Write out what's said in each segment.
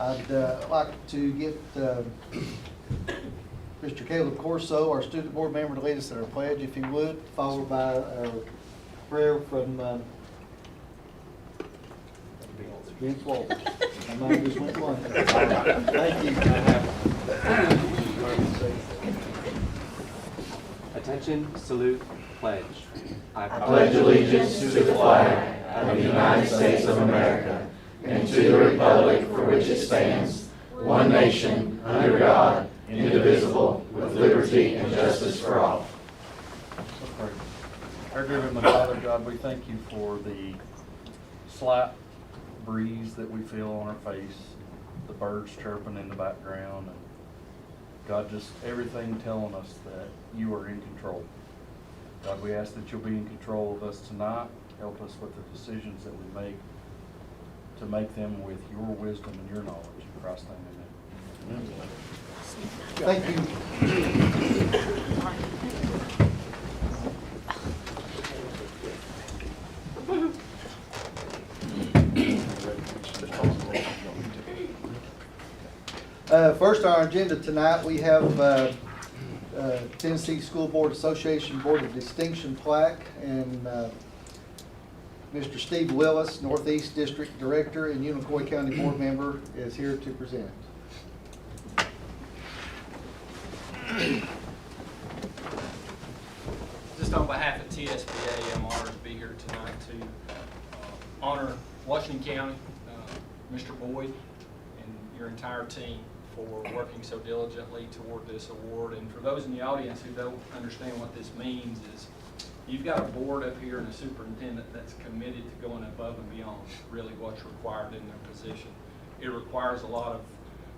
I'd like to get Mr. Caleb Corso, our student board member, to lead us in our pledge, if he would, followed by our prayer from Vince Walters. My mind just went blank. Thank you. Attention, salute, pledge. I pledge allegiance to the flag of the United States of America and to the republic for which it stands, one nation, under God, indivisible, with liberty and justice for all. Our dear Heavenly Father, God, we thank you for the slight breeze that we feel on our face, the birds chirping in the background, and God, just everything telling us that you are in control. God, we ask that you'll be in control of us tonight. Help us with the decisions that we make, to make them with your wisdom and your knowledge. In Christ's name, amen. Thank you. First on our agenda tonight, we have Tennessee School Board Association Board of Distinction plaque, and Mr. Steve Willis, Northeast District Director and Unicoi County Board Member, is here to present. Just on behalf of TSBA, I'm honored to be here tonight to honor Washington County, Mr. Boyd, and your entire team for working so diligently toward this award. And for those in the audience who don't understand what this means, is you've got a board up here and a superintendent that's committed to going above and beyond really what's required in their position. It requires a lot of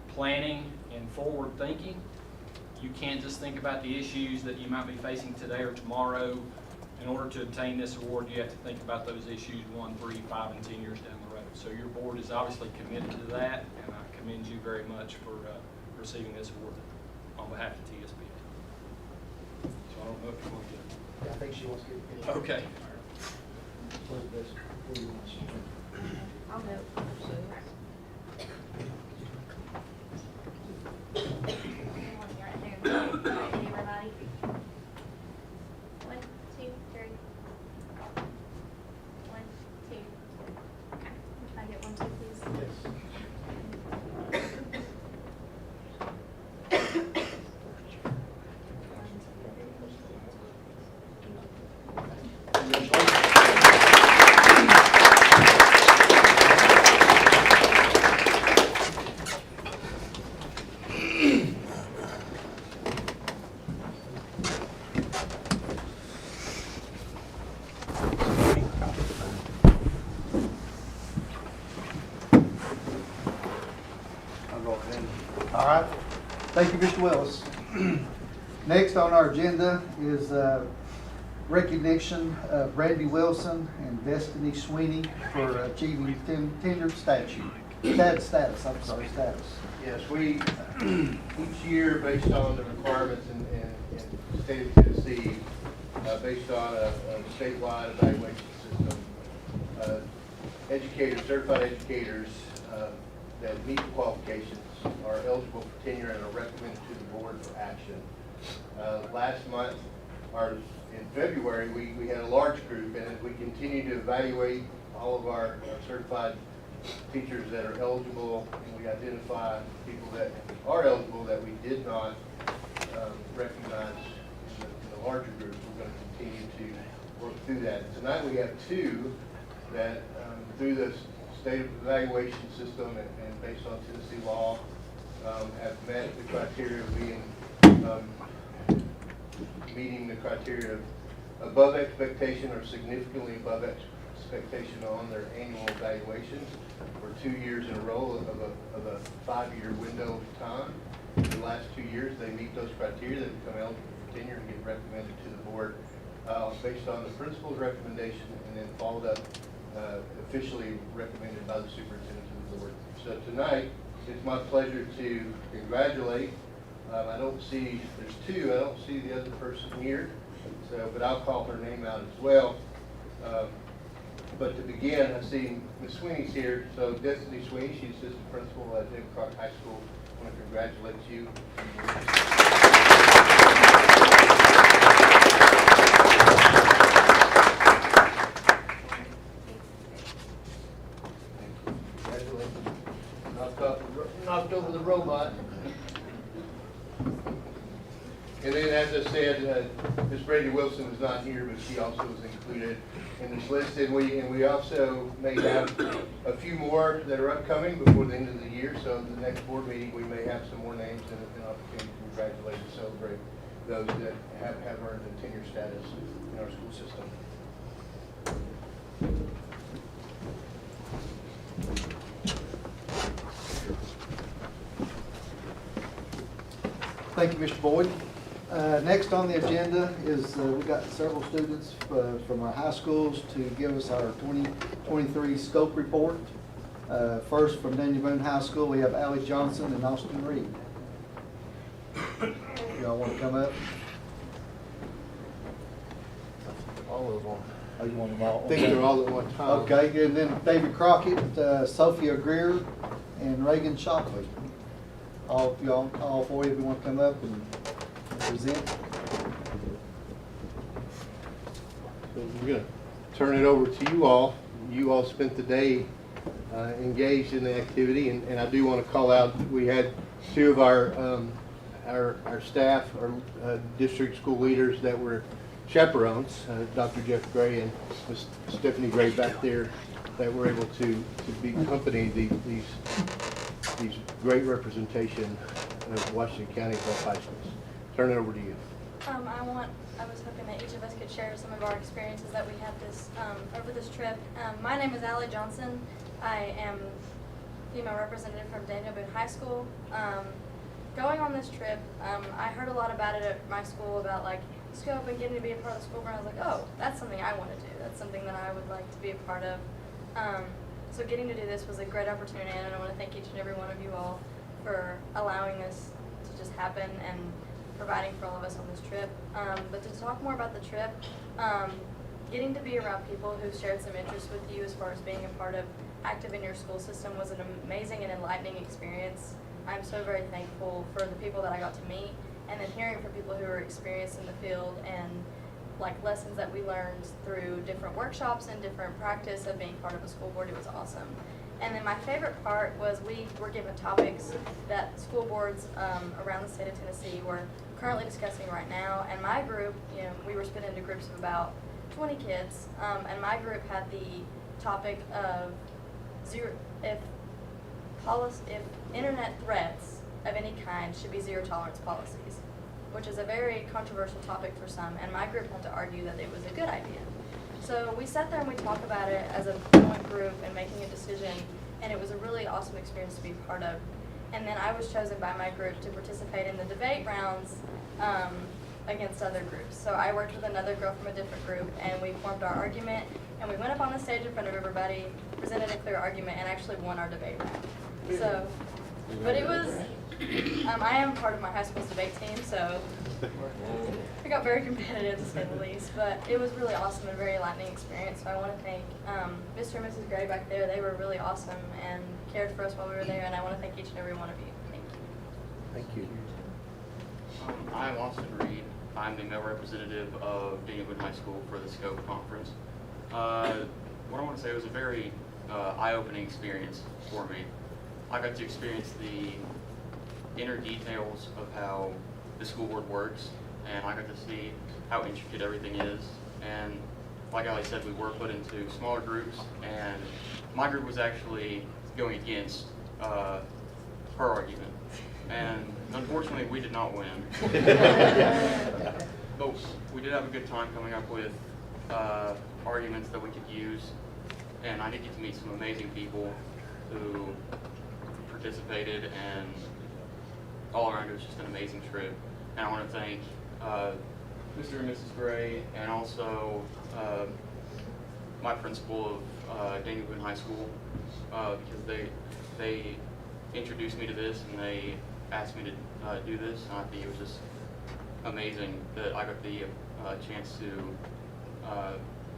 planning and forward thinking. You can't just think about the issues that you might be facing today or tomorrow. In order to obtain this award, you have to think about those issues 1, 3, 5, and 10 years down the road. So your board is obviously committed to that, and I commend you very much for receiving this award on behalf of TSB. So I don't know if you want to get I think she wants to get it. Okay. I'll go. Everybody. 1, 2, 3. 1, 2. Okay. Can I get 1, 2, please? Yes. All right. Thank you, Mr. Willis. Next on our agenda is recognition of Brandy Wilson and Destiny Sweeney for achieving tenured status. Yes, we, each year, based on the requirements in the state of Tennessee, based on a statewide evaluation system, certified educators that meet the qualifications are eligible for tenure and are recommended to the board for action. Last month, in February, we had a large group, and as we continue to evaluate all of our certified teachers that are eligible, and we identify people that are eligible that we did not recognize in the larger groups, we're going to continue to work through that. Tonight we have 2 that through the state evaluation system and based on Tennessee law have met the criteria of being meeting the criteria of above expectation or significantly above expectation on their annual evaluations for 2 years in a row of a 5-year window of time. In the last 2 years, they meet those criteria, they become eligible for tenure and get recommended to the board based on the principal's recommendation, and then followed up officially recommended by the superintendent to the board. So tonight, it's my pleasure to congratulate. I don't see, there's 2, I don't see the other person here, so, but I'll call her name out as well. But to begin, I see Ms. Sweeney's here. So Destiny Sweeney, she's assistant principal at David Clark High School. I want to congratulate you. Congratulations. Knocked over the robot. And then, as I said, Ms. Brady Wilson is not here, but she also was included in this list. And we also may have a few more that are upcoming before the end of the year. So the next board meeting, we may have some more names and an opportunity to congratulate and celebrate those that have earned the tenure status in our school system. Thank you, Mr. Boyd. Next on the agenda is we've got several students from our high schools to give us our 2023 scope report. First, from Daniel Boone High School, we have Allie Johnson and Austin Reed. Y'all want to come up? All of them. Oh, you want them all? I think they're all at one time. Okay, and then David Crockett, Sophia Greer, and Reagan Shockley. All four of you want to come up and present? So we're going to turn it over to you all. You all spent the day engaged in the activity, and I do want to call out, we had two of our staff, our district school leaders that were chaperones, Dr. Jeff Gray and Ms. Stephanie Gray back there, that were able to be accompany these great representation of Washington County both high schools. Turn it over to you. I was hoping that each of us could share some of our experiences that we had this over this trip. My name is Allie Johnson. I am female representative from Daniel Boone High School. Going on this trip, I heard a lot about it at my school about like scope and getting to be a part of the school board. I was like, oh, that's something I want to do. That's something that I would like to be a part of. So getting to do this was a great opportunity, and I want to thank each and every one of you all for allowing this to just happen and providing for all of us on this trip. But to talk more about the trip, getting to be around people who shared some interests with you as far as being a part of active in your school system was an amazing and enlightening experience. I'm so very thankful for the people that I got to meet, and then hearing from people who are experienced in the field and like lessons that we learned through different workshops and different practice of being part of a school board. It was awesome. And then my favorite part was we were given topics that school boards around the state of Tennessee were currently discussing right now. And my group, we were split into groups of about 20 kids, and my group had the topic of if internet threats of any kind should be zero tolerance policies, which is a very controversial topic for some, and my group had to argue that it was a good idea. So we sat there and we talked about it as a joint group and making a decision, and it was a really awesome experience to be part of. And then I was chosen by my group to participate in the debate rounds against other groups. So I worked with another girl from a different group, and we formed our argument, and we went up on the stage in front of everybody, presented a clear argument, and actually won our debate round. So, but it was, I am part of my high school's debate team, so it got very competitive to say the least, but it was really awesome and a very enlightening experience. So I want to thank Mr. and Mrs. Gray back there. They were really awesome and cared for us while we were there, and I want to thank each and every one of you. Thank you. Thank you. I'm Austin Reed. I'm the male representative of Daniel Boone High School for the SCOPE conference. What I want to say was a very eye-opening experience for me. I got to experience the inner details of how the school board works, and I got to see how intricate everything is. And like Ali said, we were put into smaller groups, and my group was actually going against her argument. And unfortunately, we did not win. But we did have a good time coming up with arguments that we could use, and I did get to meet some amazing people who participated, and all around it was just an amazing trip. And I want to thank Mr. and Mrs. Gray, and also my principal of Daniel Boone High School, because they introduced me to this and they asked me to do this, and I think it was just amazing that I got the chance to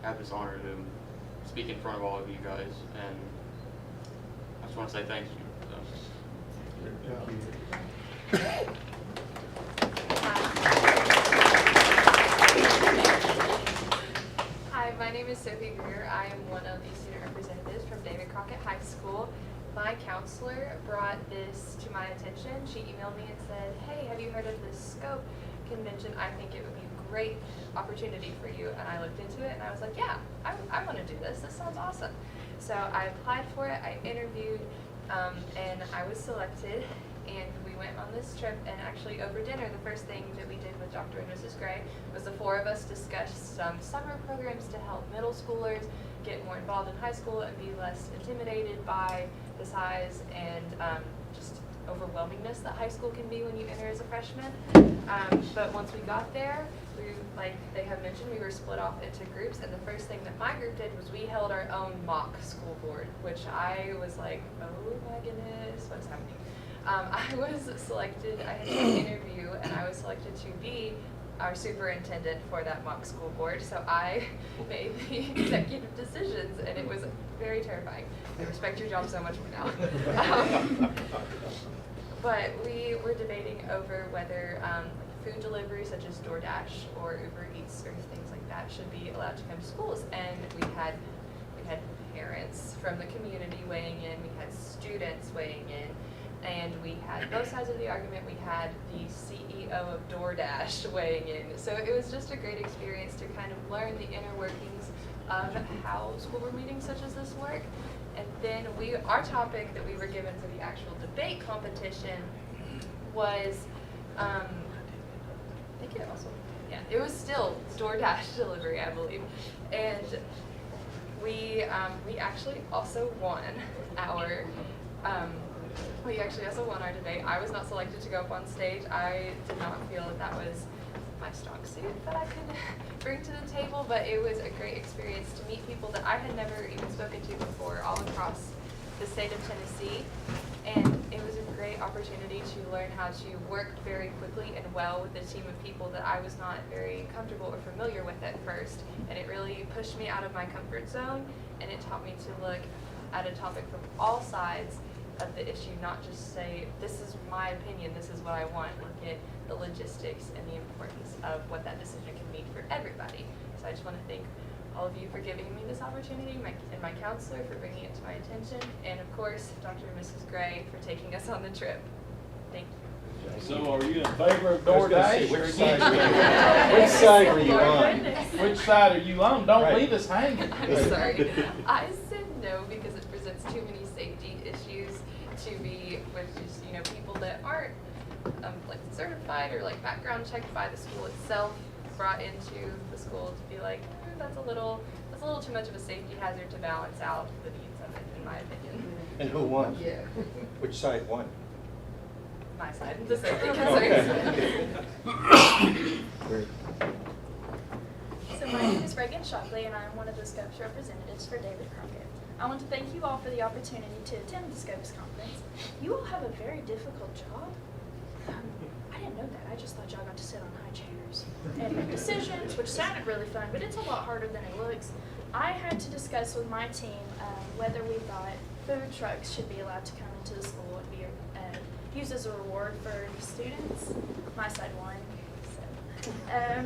have this honor to speak in front of all of you guys, and I just want to say thank you. Hi, my name is Sophie Greer. I am one of the student representatives from David Crockett High School. My counselor brought this to my attention. She emailed me and said, hey, have you heard of this SCOPE convention? I think it would be a great opportunity for you. And I looked into it and I was like, yeah, I want to do this. This sounds awesome. So I applied for it, I interviewed, and I was selected. And we went on this trip, and actually over dinner, the first thing that we did with Dr. and Mrs. Gray was the four of us discussed some summer programs to help middle schoolers get more involved in high school and be less intimidated by the size and just overwhelmingness that high school can be when you enter as a freshman. But once we got there, like they have mentioned, we were split off into groups, and the first thing that my group did was we held our own mock school board, which I was like, oh my goodness, what's happening? I was selected, I had an interview, and I was selected to be our superintendent for that mock school board. So I made the executive decisions, and it was very terrifying. I respect your job so much more now. But we were debating over whether food delivery, such as DoorDash or Uber Eats or things like that, should be allowed to come to schools. And we had parents from the community weighing in, we had students weighing in, and we had both sides of the argument. We had the CEO of DoorDash weighing in. So it was just a great experience to kind of learn the inner workings of how school board meetings such as this work. And then our topic that we were given for the actual debate competition was, I think it also, yeah, it was still DoorDash delivery, I believe. And we actually also won our, debate. I was not selected to go up on stage. I did not feel that was my strong suit that I could bring to the table, but it was a great experience to meet people that I had never even spoken to before all across the state of Tennessee. And it was a great opportunity to learn how to work very quickly and well with a team of people that I was not very comfortable or familiar with at first. And it really pushed me out of my comfort zone, and it taught me to look at a topic from all sides of the issue, not just say, this is my opinion, this is what I want. Look at the logistics and the importance of what that decision can mean for everybody. So I just want to thank all of you for giving me this opportunity, and my counselor for bringing it to my attention, and of course, Dr. and Mrs. Gray for taking us on the trip. Thank you. So are you in favor of DoorDash? Which side were you on? Which side are you on? Don't Right. leave us hanging. I'm sorry. I said no because it presents too many safety issues to be with just, people that aren't like certified or like background checked by the school itself, brought into the school to be like, that's a little too much of a safety hazard to balance out the needs of it, in my opinion. And who won? Yeah. Which side won? My side, the safety concerns. Great. So my name is Reagan Shockley, and I'm one of the SCOPES representatives for David Crockett. I want to thank you all for the opportunity to attend the SCOPES conference. You all have a very difficult job. I didn't know that. I just thought y'all got to sit on high chairs and make decisions, which sounded really fun, but it's a lot harder than it looks. I had to discuss with my team whether we thought food trucks should be allowed to come into the school and be used as a reward for students. My side won, so I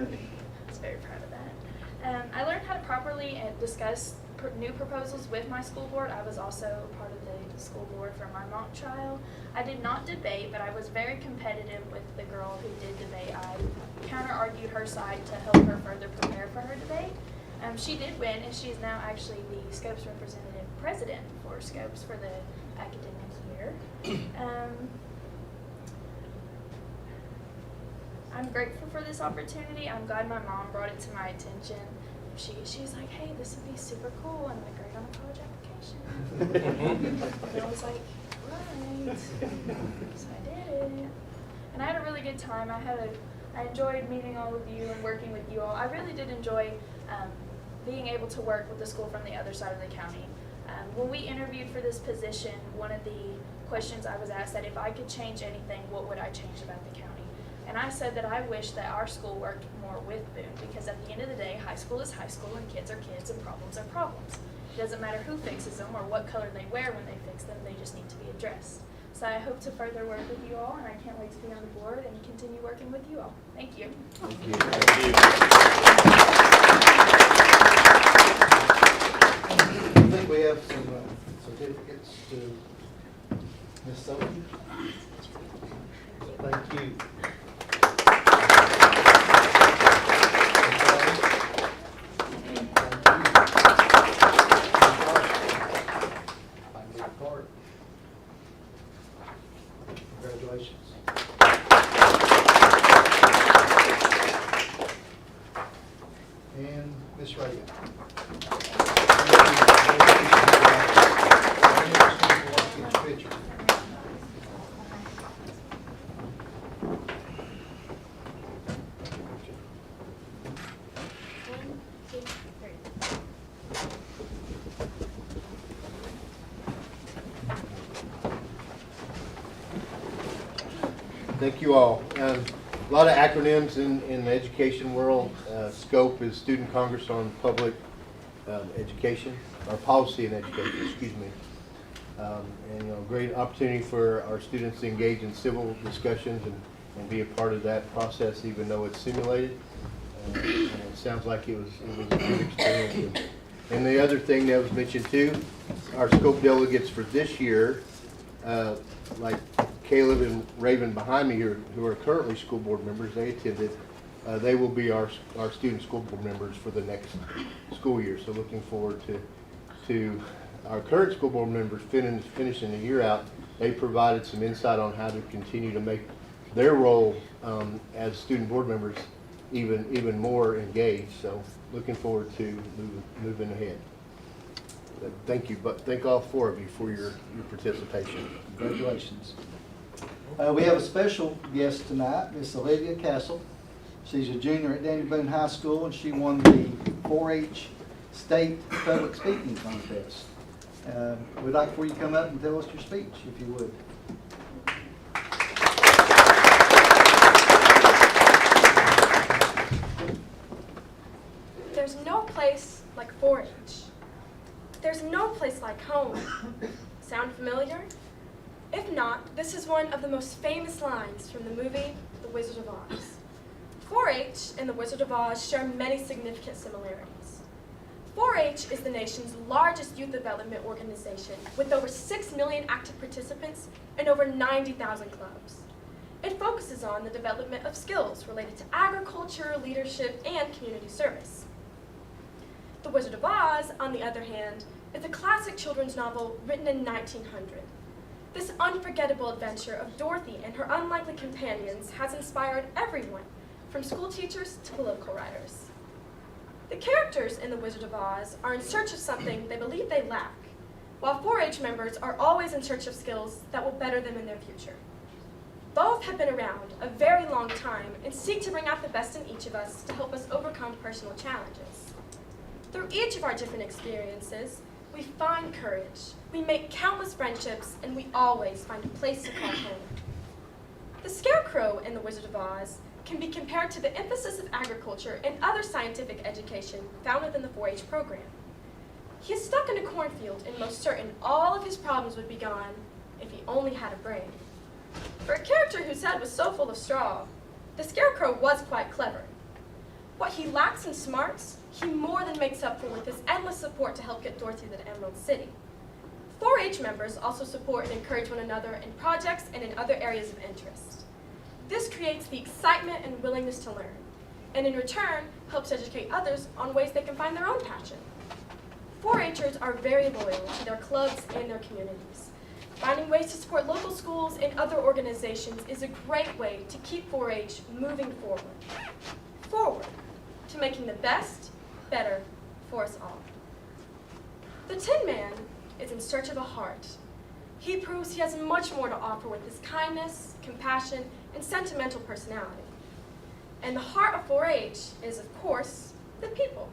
was very proud of that. I learned how to properly discuss new proposals with my school board. I was also part of the school board for my mock trial. I did not debate, but I was very competitive with the girl who did debate. I counter-argued her side to help her further prepare for her debate. She did win, and she's now actually the SCOPES representative president for SCOPES for the academic year. I'm grateful for this opportunity. I'm glad my mom brought it to my attention. She's like, hey, this would be super cool, and like, great on a college application. And I was like, right. So I did it. And I had a really good time. I enjoyed meeting all of you and working with you all. I really did enjoy being able to work with the school from the other side of the county. When we interviewed for this position, one of the questions I was asked that if I could change anything, what would I change about the county? And I said that I wish that our school worked more with Boone, because at the end of the day, high school is high school, and kids are kids, and problems are problems. It doesn't matter who fixes them or what color they wear when they fix them, they just need to be addressed. So I hope to further work with you all, and I can't wait to be on the board and continue working with you all. Thank you. Thank you. I think we have some certificates to Ms. Sullivan. Thank you. Congratulations. And Ms. Reagan. Picture. Thank you all. A lot of acronyms in the education world. SCOPE is Student Congress on Public Education, or Policy and Education, excuse me. And great opportunity for our students to engage in civil discussions and be a part of that process, even though it's simulated. And it sounds like it was a good experience. And the other thing that was mentioned too, our SCOPE delegates for this year, like Caleb and Raven behind me here, who are currently school board members, they attended. They will be our student school board members for the next school year. So looking forward to our current school board members finishing the year out. They provided some insight on how to continue to make their role as student board members even more engaged. So looking forward to moving ahead. Thank you, but thank all four of you for your participation. Congratulations. We have a special guest tonight, Miss Olivia Castle. She's a junior at Daniel Boone High School, and she won the 4-H State Public Speaking Contest. We'd like for you to come up and tell us your speech, if you would. There's no place like 4-H. There's no place like home. Sound familiar? If not, this is one of the most famous lines from the movie The Wizard of Oz. 4-H and The Wizard of Oz share many significant similarities. 4-H is the nation's largest youth development organization with over 6 million active participants and over 90,000 clubs. It focuses on the development of skills related to agriculture, leadership, and community service. The Wizard of Oz, on the other hand, is a classic children's novel written in 1900. This unforgettable adventure of Dorothy and her unlikely companions has inspired everyone, from school teachers to political writers. The characters in The Wizard of Oz are in search of something they believe they lack, while 4-H members are always in search of skills that will better them in their future. Both have been around a very long time and seek to bring out the best in each of us to help us overcome personal challenges. Through each of our different experiences, we find courage, we make countless friendships, and we always find a place to call home. The Scarecrow in The Wizard of Oz can be compared to the emphasis of agriculture and other scientific education found within the 4-H program. He is stuck in a cornfield and most certain all of his problems would be gone if he only had a brain. For a character whose head was so full of straw, the Scarecrow was quite clever. What he lacks in smarts, he more than makes up for with his endless support to help get Dorothy to the Emerald City. 4-H members also support and encourage one another in projects and in other areas of interest. This creates the excitement and willingness to learn, and in return, helps educate others on ways they can find their own passion. 4-Hers are very loyal to their clubs and their communities. Finding ways to support local schools and other organizations is a great way to keep 4-H moving forward. Forward to making the best, better for us all. The Tin Man is in search of a heart. He proves he has much more to offer with his kindness, compassion, and sentimental personality. And the heart of 4-H is, of course, the people.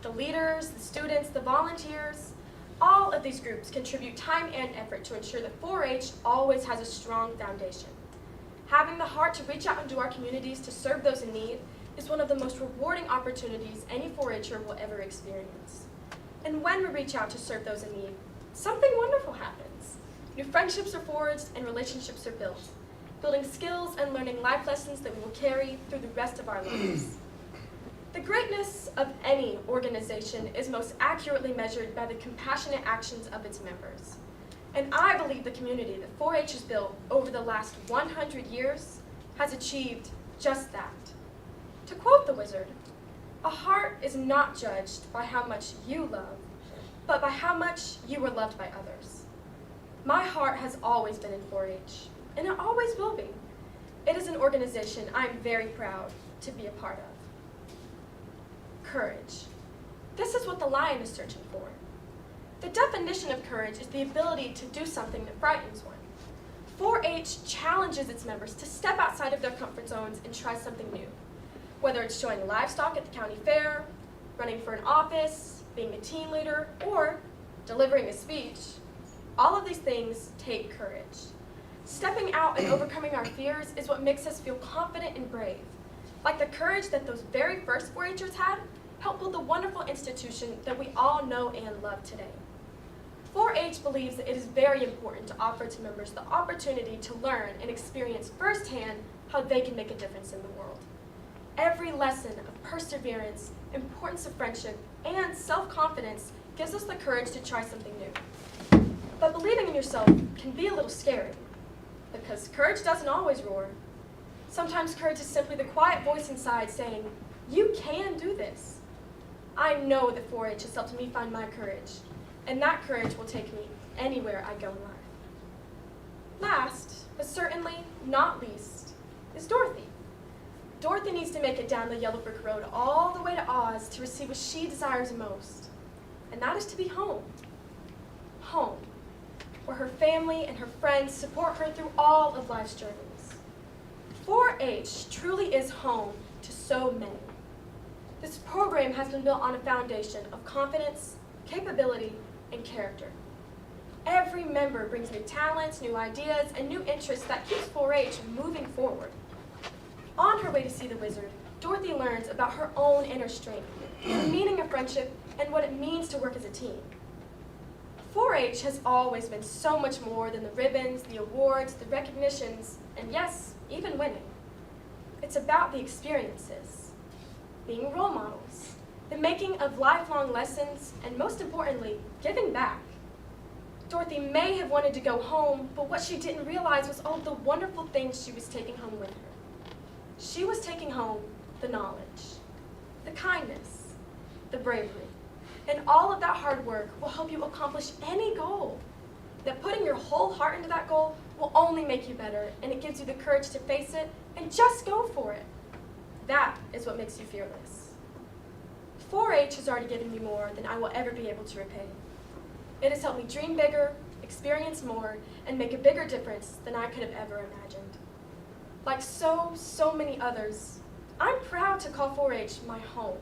The leaders, the students, the volunteers, all of these groups contribute time and effort to ensure that 4-H always has a strong foundation. Having the heart to reach out into our communities to serve those in need is one of the most rewarding opportunities any 4-Her will ever experience. And when we reach out to serve those in need, something wonderful happens. New friendships are forged and relationships are built, building skills and learning life lessons that we will carry through the rest of our lives. The greatness of any organization is most accurately measured by the compassionate actions of its members. And I believe the community that 4-H has built over the last 100 years has achieved just that. To quote the wizard, "A heart is not judged by how much you love, but by how much you were loved by others." My heart has always been in 4-H, and it always will be. It is an organization I'm very proud to be a part of. Courage. This is what the lion is searching for. The definition of courage is the ability to do something that frightens one. 4-H challenges its members to step outside of their comfort zones and try something new. Whether it's showing livestock at the county fair, running for an office, being a team leader, or delivering a speech, all of these things take courage. Stepping out and overcoming our fears is what makes us feel confident and brave. Like the courage that those very first 4-Hers had, helped build the wonderful institution that we all know and love today. 4-H believes that it is very important to offer to members the opportunity to learn and experience firsthand how they can make a difference in the world. Every lesson of perseverance, importance of friendship, and self-confidence gives us the courage to try something new. But believing in yourself can be a little scary, because courage doesn't always roar. Sometimes courage is simply the quiet voice inside saying, "You can do this." I know that 4-H has helped me find my courage, and that courage will take me anywhere I go in life. Last, but certainly not least, is Dorothy. Dorothy needs to make it down the yellow brick road all the way to Oz to receive what she desires most, and that is to be home. Home, where her family and her friends support her through all of life's journeys. 4-H truly is home to so many. This program has been built on a foundation of confidence, capability, and character. Every member brings new talents, new ideas, and new interests that keeps 4-H moving forward. On her way to see the wizard, Dorothy learns about her own inner strength, the meaning of friendship, and what it means to work as a team. 4-H has always been so much more than the ribbons, the awards, the recognitions, and yes, even winning. It's about the experiences, being role models, the making of lifelong lessons, and most importantly, giving back. Dorothy may have wanted to go home, but what she didn't realize was all the wonderful things she was taking home with her. She was taking home the knowledge, the kindness, the bravery, and all of that hard work will help you accomplish any goal. That putting your whole heart into that goal will only make you better, and it gives you the courage to face it and just go for it. That is what makes you fearless. 4-H has already given me more than I will ever be able to repay. It has helped me dream bigger, experience more, and make a bigger difference than I could have ever imagined. Like so many others, I'm proud to call 4-H my home,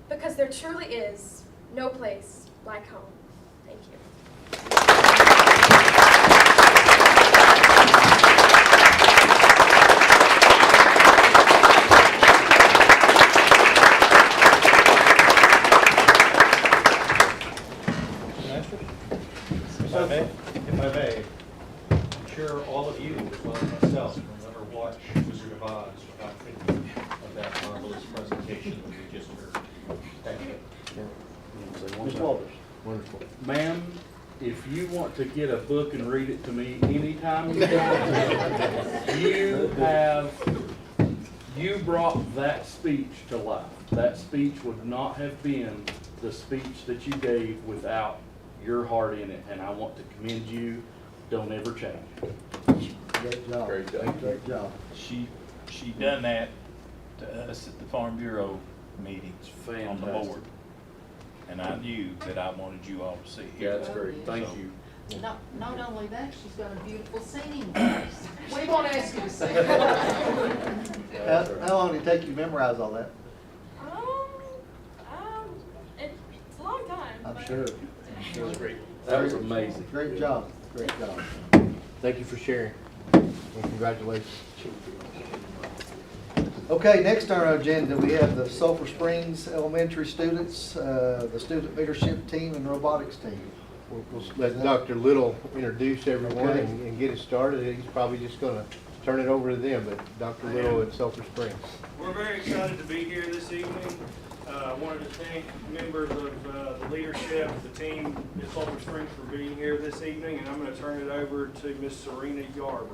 because there truly is no place like home. Thank you. If I may, I'm sure all of you, as well as myself, will never watch Wizard of Oz without thinking of that marvelous presentation that we just heard. Thank you. Ms. Walters. Wonderful. Ma'am, if you want to get a book and read it to me anytime you want, you brought that speech to life. That speech would not have been the speech that you gave without your heart in it, and I want to commend you. Don't ever change. Great job. Great job. Great job. She done that to us at the Farm Bureau meetings on the Fantastic. board. And I knew that I wanted you all to see Yeah, here. that's great. Thank So, you. Not only that, she's got a beautiful singing voice. We won't ask you to sing. How long did it take you to memorize all that? It's a long time. I'm sure. It was great. That was amazing. Great job. Great job. Thank you for sharing. And congratulations. Okay, next on our agenda, we have the Sulphur Springs Elementary students, the student leadership team and robotics team. We'll let Dr. Little introduce everyone Okay. and get it started. He's probably just gonna turn it over to them, but Dr. Little at Sulphur Springs. We're very excited to be here this evening. I wanted to thank members of the leadership, the team at Sulphur Springs for being here this evening, and I'm going to turn it over to Miss Serena Yarber.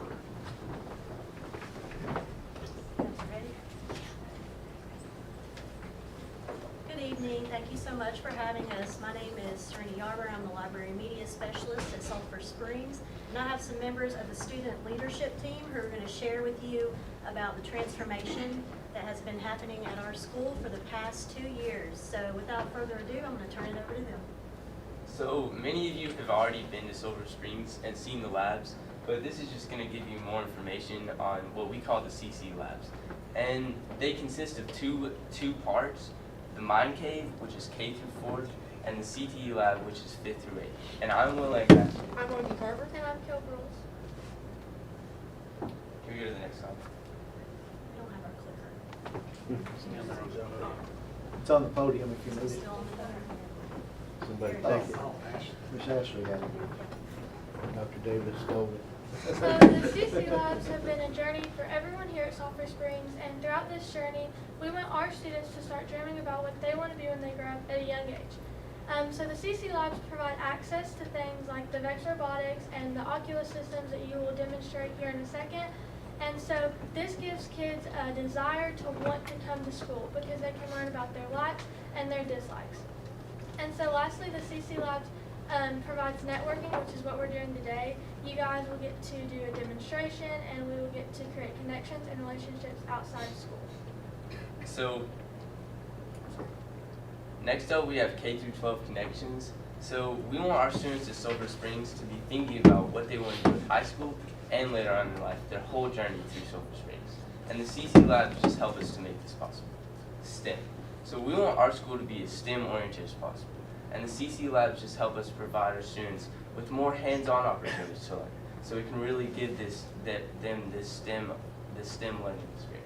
Good evening. Thank you so much for having us. My name is Serena Yarber. I'm the Library Media Specialist at Sulphur Springs. And I have some members of the student leadership team who are going to share with you about the transformation that has been happening at our school for the past 2 years. So without further ado, I'm going to turn it over to them. So many of you have already been to Sulphur Springs and seen the labs, but this is just going to give you more information on what we call the CC labs. And they consist of two parts. The Mind Cave, which is K through 4th, and the CTE lab, which is 5th through 8th. And I'm Will Lancaster. I'm Wendy Carver. And I'm Kel Girls. Can we go to the next slide? We don't have our clicker. It's on the podium if you Is need it it. still on the Somebody Oh, take it. Miss Ashley had it. Dr. Davis stole it. So the CC Labs have been a journey for everyone here at Sulphur Springs, and throughout this journey, we want our students to start dreaming about what they want to be when they grow up at a young age. So the CC Labs provide access to things like the VEX robotics and the Oculus systems that you will demonstrate here in a second. And so this gives kids a desire to want to come to school because they can learn about their likes and their dislikes. And so lastly, the CC Labs provides networking, which is what we're doing today. You guys will get to do a demonstration, and we will get to create connections and relationships outside of school. So next up, we have K through 12 connections. So we want our students at Sulphur Springs to be thinking about what they want to do in high school and later on in life, their whole journey through Sulphur Springs. And the CC Labs just help us to make this possible. STEM. So we want our school to be as STEM-oriented as possible. And the CC Labs just help us provide our students with more hands-on opportunities to learn. So we can really give them this STEM learning experience.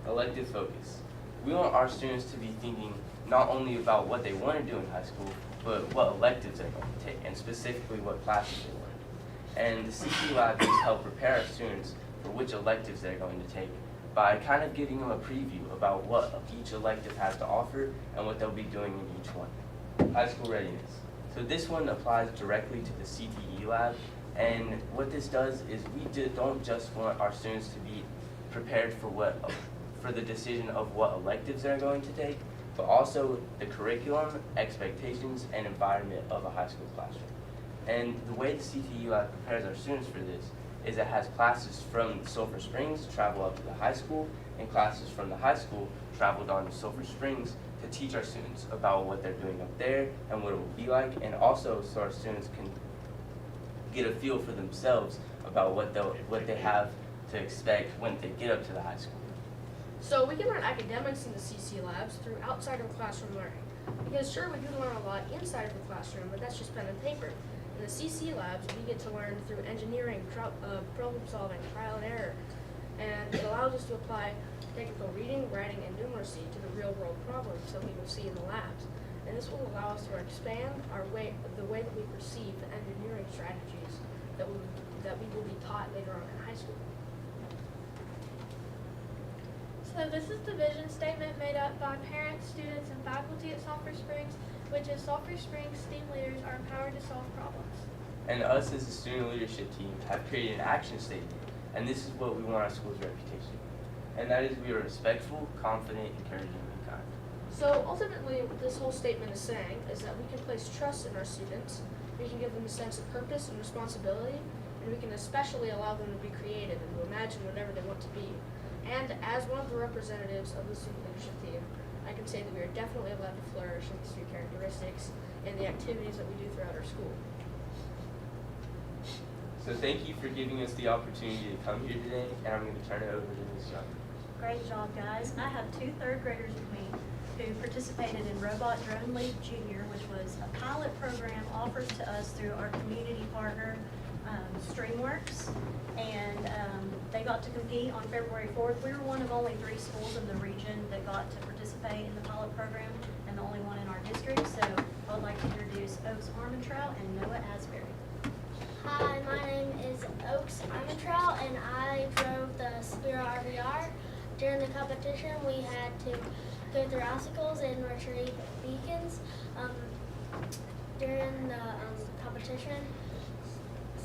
Elective focus. We want our students to be thinking not only about what they want to do in high school, but what electives they're going to take, and specifically what classes they want to do. And the CC Lab just help prepare our students for which electives they're going to take by kind of giving them a preview about what each elective has to offer and what they'll be doing in each one. High school readiness. So this one applies directly to the CTE lab, and what this does is we don't just want our students to be prepared for the decision of what electives they're going to take, but also the curriculum, expectations, and environment of a high school classroom. And the way the CTE lab prepares our students for this is it has classes from Sulphur Springs travel up to the high school, and classes from the high school travel down to Sulphur Springs to teach our students about what they're doing up there and what it will be like, and also so our students can get a feel for themselves about what they have to expect when they get up to the high school. So we can learn academics in the CC Labs through outside of classroom learning. Because sure, we do learn a lot inside of the classroom, but that's just pen and paper. In the CC Labs, we get to learn through engineering, problem solving, trial and error. And it allows us to apply technical reading, writing, and numeracy to the real world problems that we will see in the labs. And this will allow us to expand the way that we perceive the engineering strategies that we will be taught later on in high school. So this is the vision statement made up by parents, students, and faculty at Sulphur Springs, which is Sulphur Springs STEAM leaders are empowered to solve problems. And us as a student leadership team have created an action statement, and this is what we want our school's reputation to be. And that is we are respectful, confident, encouraging, and kind. So ultimately, what this whole statement is saying is that we can place trust in our students, we can give them a sense of purpose and responsibility, and we can especially allow them to be creative and to imagine whatever they want to be. And as one of the representatives of the student leadership team, I can say that we are definitely allowed to flourish in these three characteristics in the activities that we do throughout our school. So thank you for giving us the opportunity to come here today, and I'm going to turn it over to Ms. Young. Great job, guys. I have 2 third graders with me who participated in Robot Drone League Junior, which was a pilot program offered to us through our community partner, Streamworks. And they got to compete on February 4th. We were one of only 3 schools in the region that got to participate in the pilot program, and the only one in our district. So I would like to introduce Oaks Armentrout and Noah Asbury. Hi, my name is Oaks Armentrout, and I drove the Spiro RVR. During the competition, we had to go through obstacles and retrieve beacons. During the competition,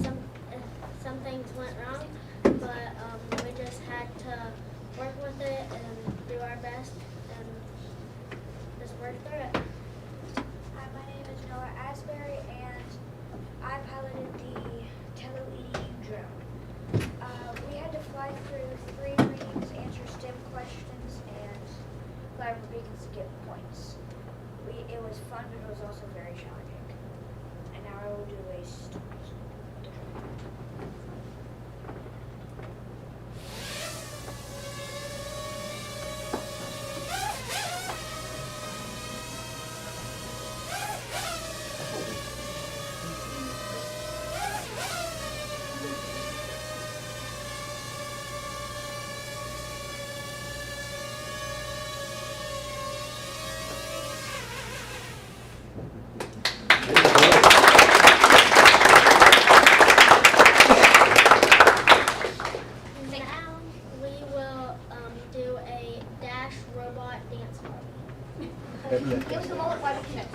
some things went wrong, but we just had to work with it and do our best and just work through it. Hi, my name is Noah Asbury, and I piloted the Tele-EDU drone. We had to fly through 3 readings, answer STEM questions, and fly over beacons to get points. It was fun, but it was also very challenging. And now I will do a story. Now we will do a Dash robot dance party. Give us a moment while we connect.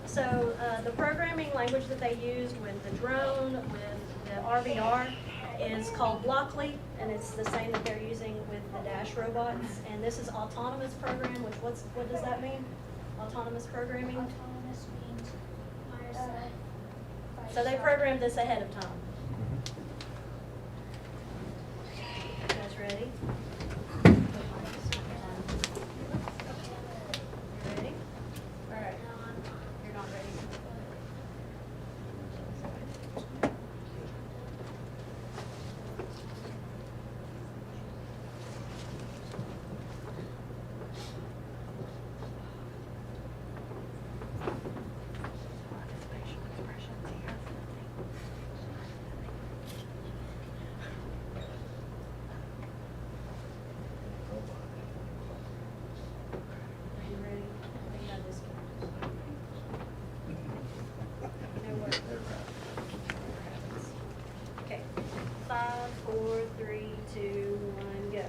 So the programming language that they used with the drone, with the RVR, is called Blockly, and it's the same that they're using with the Dash robots. And this is autonomous program, which what does that mean? Autonomous programming? Autonomous means So they programmed this ahead of time. You guys ready? You ready? All right. You're not ready. Are you ready? I think I just No worries. Okay. 5, 4, 3, 2, 1, go.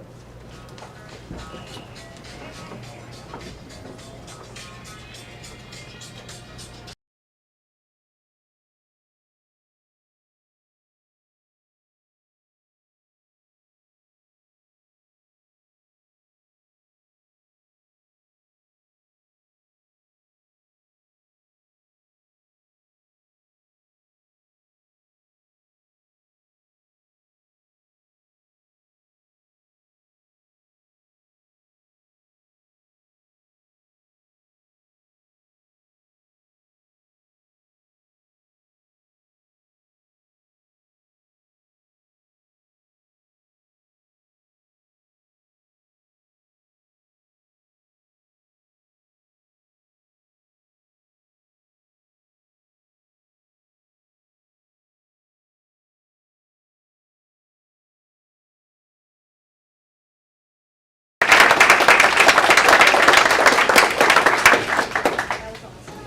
That was awesome.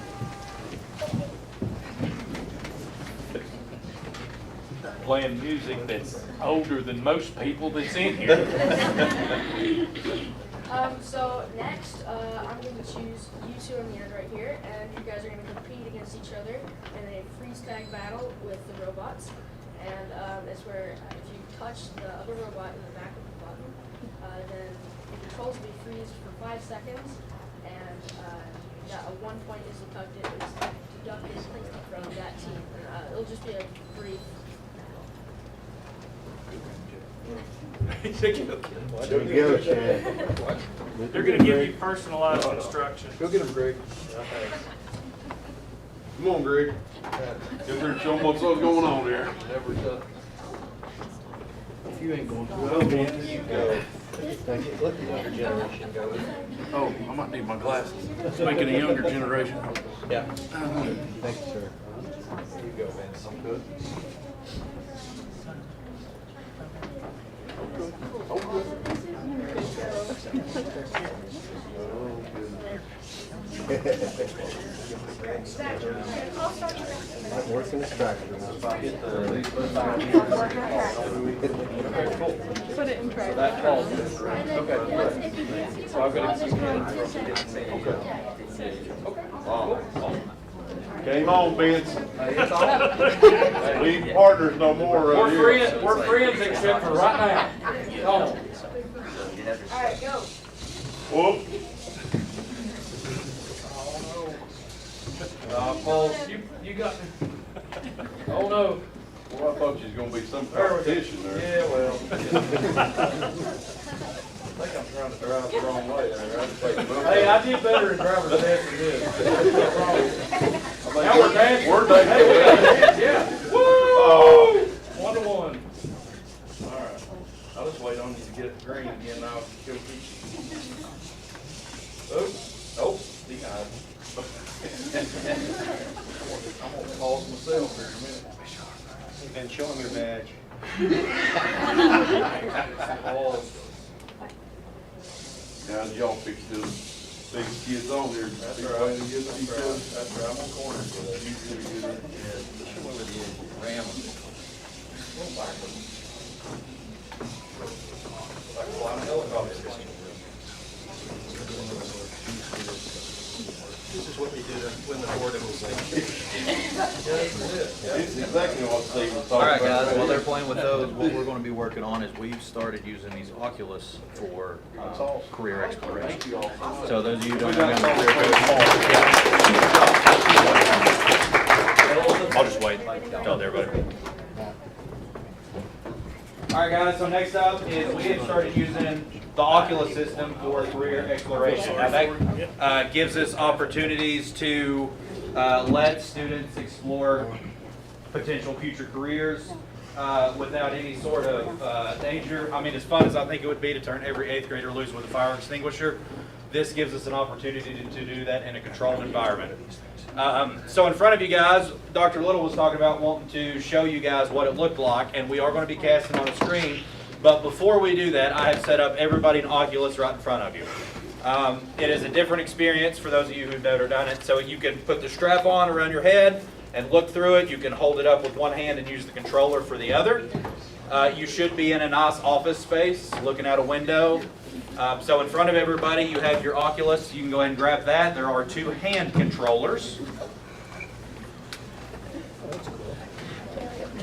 Playing music that's older than most people that's in here. So next, I'm going to choose you two on the end right here, and you guys are going to compete against each other in a freeze tag battle with the robots. And it's where if you touch the other robot in the back of the button, then it controls will be freeze for 5 seconds, and a 1 point is deducted from that team. It'll just be a brief There you go, Chad. They're going to give you personalized instructions. Go get him, Greg. Come on, Greg. Get there and show them what's going on there. Never done. If you ain't going to. Well, man, you go. Thank you. Let the younger generation go. Oh, I might need my glasses. Speaking of younger generation. Yeah. Thank you, sir. You go, man. I'm good. Working this tractor. Put it in practice. That falls. So I'm gonna keep Game on, Vince. We ain't partners no more around here. We're friends except for right now. Come on. Alright, go. Whoop. Paul, you got me. Oh no. Well, I thought you was gonna be some competition there. Yeah, well. I think I'm trying to drive the wrong way there. Hey, I did better in driver's test than this. Now we're dancing. We're dancing. Hey, we got a dance, yeah. Woo! 1-1. All right. I'll just wait on you to get green again. I'll go keep you. Oh, the eyes. I'm gonna pause myself here in a minute. And show him your badge. Now y'all fix those biggest kids on here. That's Big right. way to get That's each right. other. That's right. I'm on corner for that. You really good at it. Show me where the edge is. Ram them. Go backwards. Like flying a helicopter. This is what we do to win the board of It's exactly what Steve was All talking right, about. guys, while they're playing with those, what we're going to be working on is we've started using these Oculus for career exploration. So those of you who don't know, I'll just wait. Tell everybody. All right, guys, so next up is we have started using the Oculus system for career exploration. Now that gives us opportunities to let students explore potential future careers without any sort of danger. I mean, as fun as I think it would be to turn every 8th grader loose with a fire extinguisher, this gives us an opportunity to do that in a controlled environment. So in front of you guys, Dr. Little was talking about wanting to show you guys what it looked like, and we are going to be casting on a screen. But before we do that, I have set up everybody in Oculus right in front of you. It is a different experience for those of you who've never done it. So you can put the strap on around your head and look through it. You can hold it up with one hand and use the controller for the other. You should be in a nice office space looking out a window. So in front of everybody, you have your Oculus. You can go ahead and grab that. There are 2 hand controllers.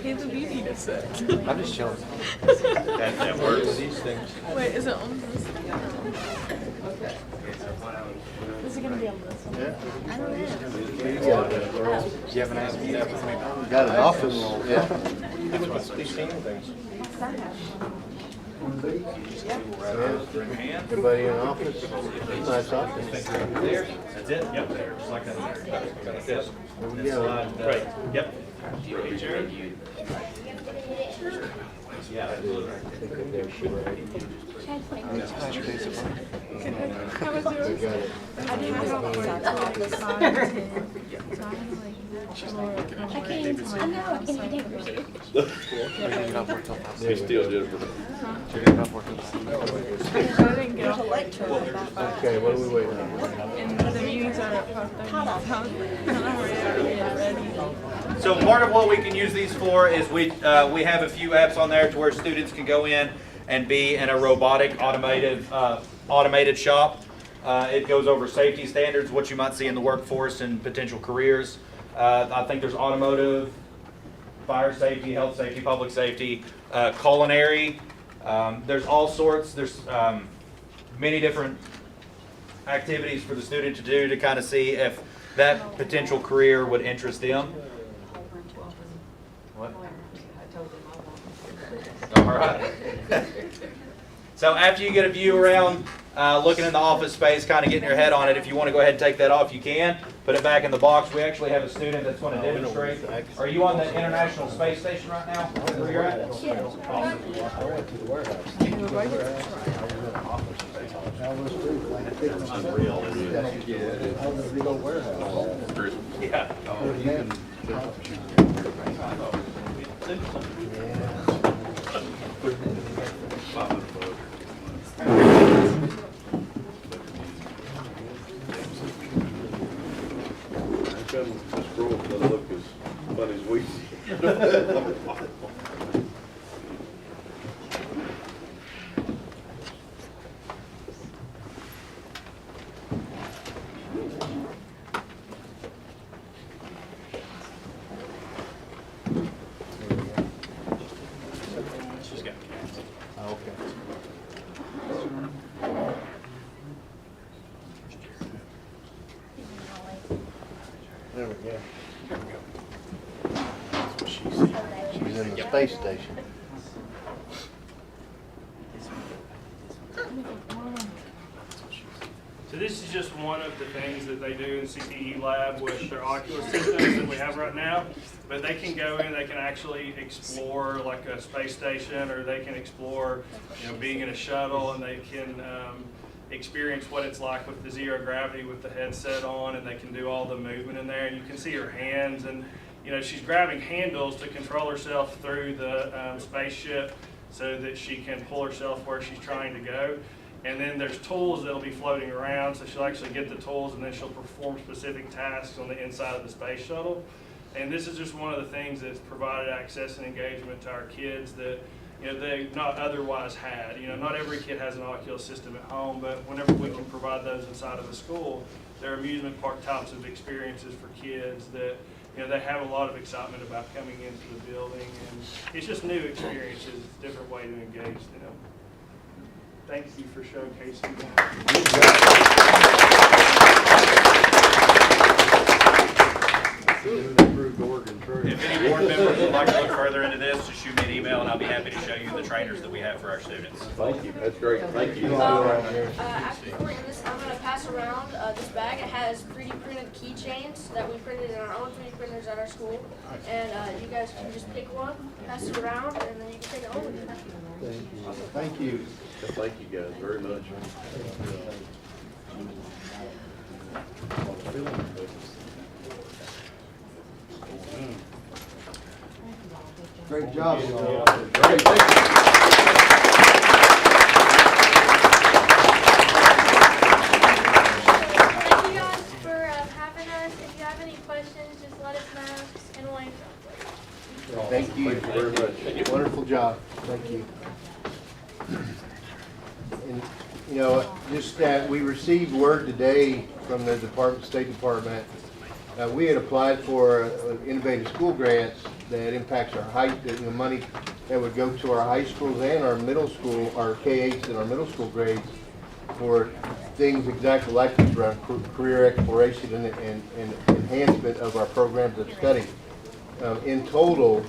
Hey, the beauty to set. I'm just chilling. That works. Wait, is it on this? Is it going to be on this one? Yeah. I don't know. You haven't asked me that before. Got an office, yeah. That's why I'm saying things. Everybody in office? Nice office. There. That's it. Yep. Just like that. Yes. And then slide. Right. Yep. Yeah, absolutely. How was yours? I didn't have a hard time with 5 to 10. So I had to like explore. I can't even tell. I know, I can't even They still did it. I didn't get off like till about 5. Okay, what are we waiting on? And the meetings are at 5:30. So I'm ready. So part of what we can use these for is we have a few apps on there to where students can go in and be in a robotic automated shop. It goes over safety standards, what you might see in the workforce and potential careers. I think there's automotive, fire safety, health safety, public safety, culinary. There's all sorts. There's many different activities for the student to do to kind of see if that potential career would interest them. What? All right. So after you get a view around, looking in the office space, kind of getting your head on it, if you want to go ahead and take that off, you can. Put it back in the box. We actually have a student that's going to demonstrate. Are you on the International Space Station right now? Where you're at? Awesome. I went to the warehouse. It's unreal, isn't it? Yeah. I was in a big old warehouse. Yeah. She's got cats. Okay. There we go. That's what she said. She's in the space station. So this is just one of the things that they do in CTE lab with their Oculus systems that we have right now. But they can go in, they can actually explore like a space station, or they can explore, being in a shuttle, and they can experience what it's like with the zero gravity with the headset on, and they can do all the movement in there. And you can see her hands, and she's grabbing handles to control herself through the spaceship so that she can pull herself where she's trying to go. And then there's tools that'll be floating around, so she'll actually get the tools, and then she'll perform specific tasks on the inside of the space shuttle. And this is just one of the things that's provided access and engagement to our kids that they've not otherwise had. Not every kid has an Oculus system at home, but whenever we can provide those inside of a school, they're amusement park types of experiences for kids that they have a lot of excitement about coming into the building, and it's just new experiences, different way to engage them. Thank you for showcasing that. If any board members would like to look further into this, just shoot me an email and I'll be happy to show you the trainers that we have for our students. Thank you, that's great, thank you. After doing this, I'm going to pass around this bag. It has 3D printed keychains that we printed in our own 3D printers at our school. And you guys can just pick one, pass it around, and then you can take it home with you. Thank you. Thank you guys very much. Great job. Great, thank you. Thank you guys for having us. If you have any questions, just let us know and we'll answer them. Thank you very much. Wonderful job. Thank you. And, just that we received word today from the State Department. We had applied for innovative school grants that impacts our money that would go to our high schools and our middle school, our K-8s and our middle school grades for things exactly like this around career exploration and enhancement of our programs of study. In total,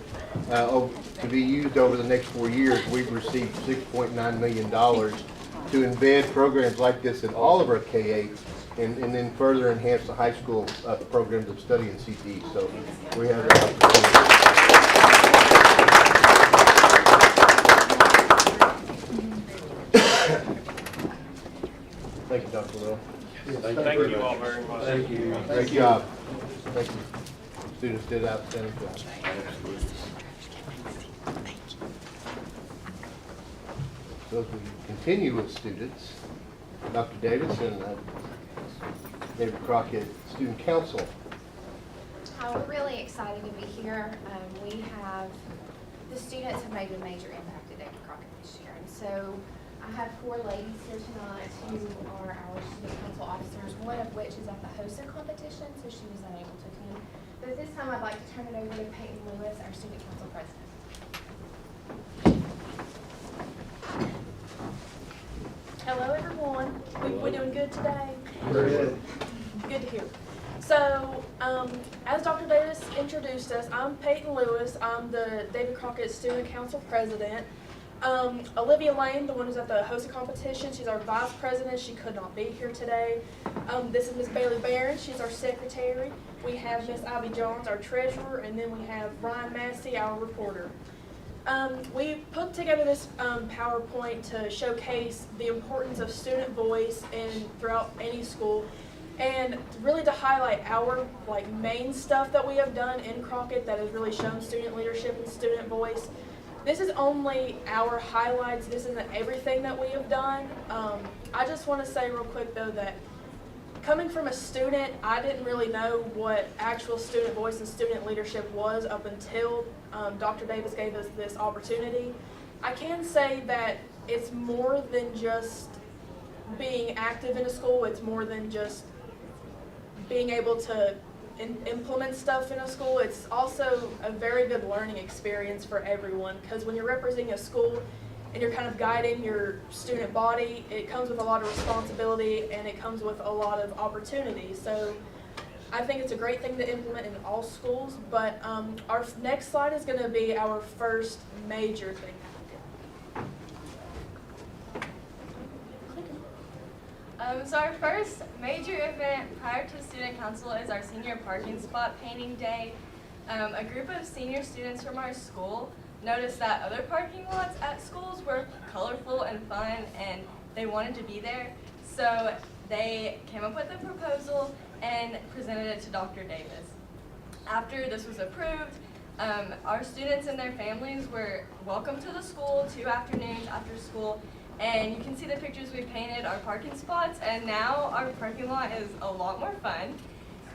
to be used over the next 4 years, we've received $6.9 million to embed programs like this in all of our K-8s and then further enhance the high school programs of study in CTE. So we have that opportunity. Thank you, Dr. Will. Thank you all very much. Thank you. Great job. Thank you. Students did an outstanding job. So as we continue with students, Dr. Davis and David Crockett, Student Council. We're really excited to be here. The students have made a major impact at David Crockett this year. And so I have 4 ladies here tonight who are our student council officers, one of which is at the HOSA competition, so she was unable to attend. But at this time, I'd like to turn it over to Peyton Lewis, our student council president. Hello, everyone. We doing good today? Very good. Good to hear. So, as Dr. Davis introduced us, I'm Peyton Lewis. I'm the David Crockett Student Council President. Olivia Lane, the one who's at the HOSA competition, she's our Vice President. She could not be here today. This is Miss Bailey Barron. She's our Secretary. We have Miss Ivy Jones, our Treasurer, and then we have Ryan Massey, our Reporter. We put together this PowerPoint to showcase the importance of student voice throughout any school, and really to highlight our main stuff that we have done in Crockett that has really shown student leadership and student voice. This is only our highlights. This isn't everything that we have done. I just want to say real quick though that coming from a student, I didn't really know what actual student voice and student leadership was up until Dr. Davis gave us this opportunity. I can say that it's more than just being active in a school. It's more than just being able to implement stuff in a school, it's also a very good learning experience for everyone, because when you're representing a school and you're kind of guiding your student body, it comes with a lot of responsibility and it comes with a lot of opportunity. So I think it's a great thing to implement in all schools, but our next slide is going to be our first major thing. So our first major event prior to student council is our senior parking spot painting day. A group of senior students from our school noticed that other parking lots at schools were colorful and fun, and they wanted to be there. So they came up with a proposal and presented it to Dr. Davis. After this was approved, our students and their families were welcome to the school 2 afternoons after school. And you can see the pictures we painted, our parking spots, and now our parking lot is a lot more fun.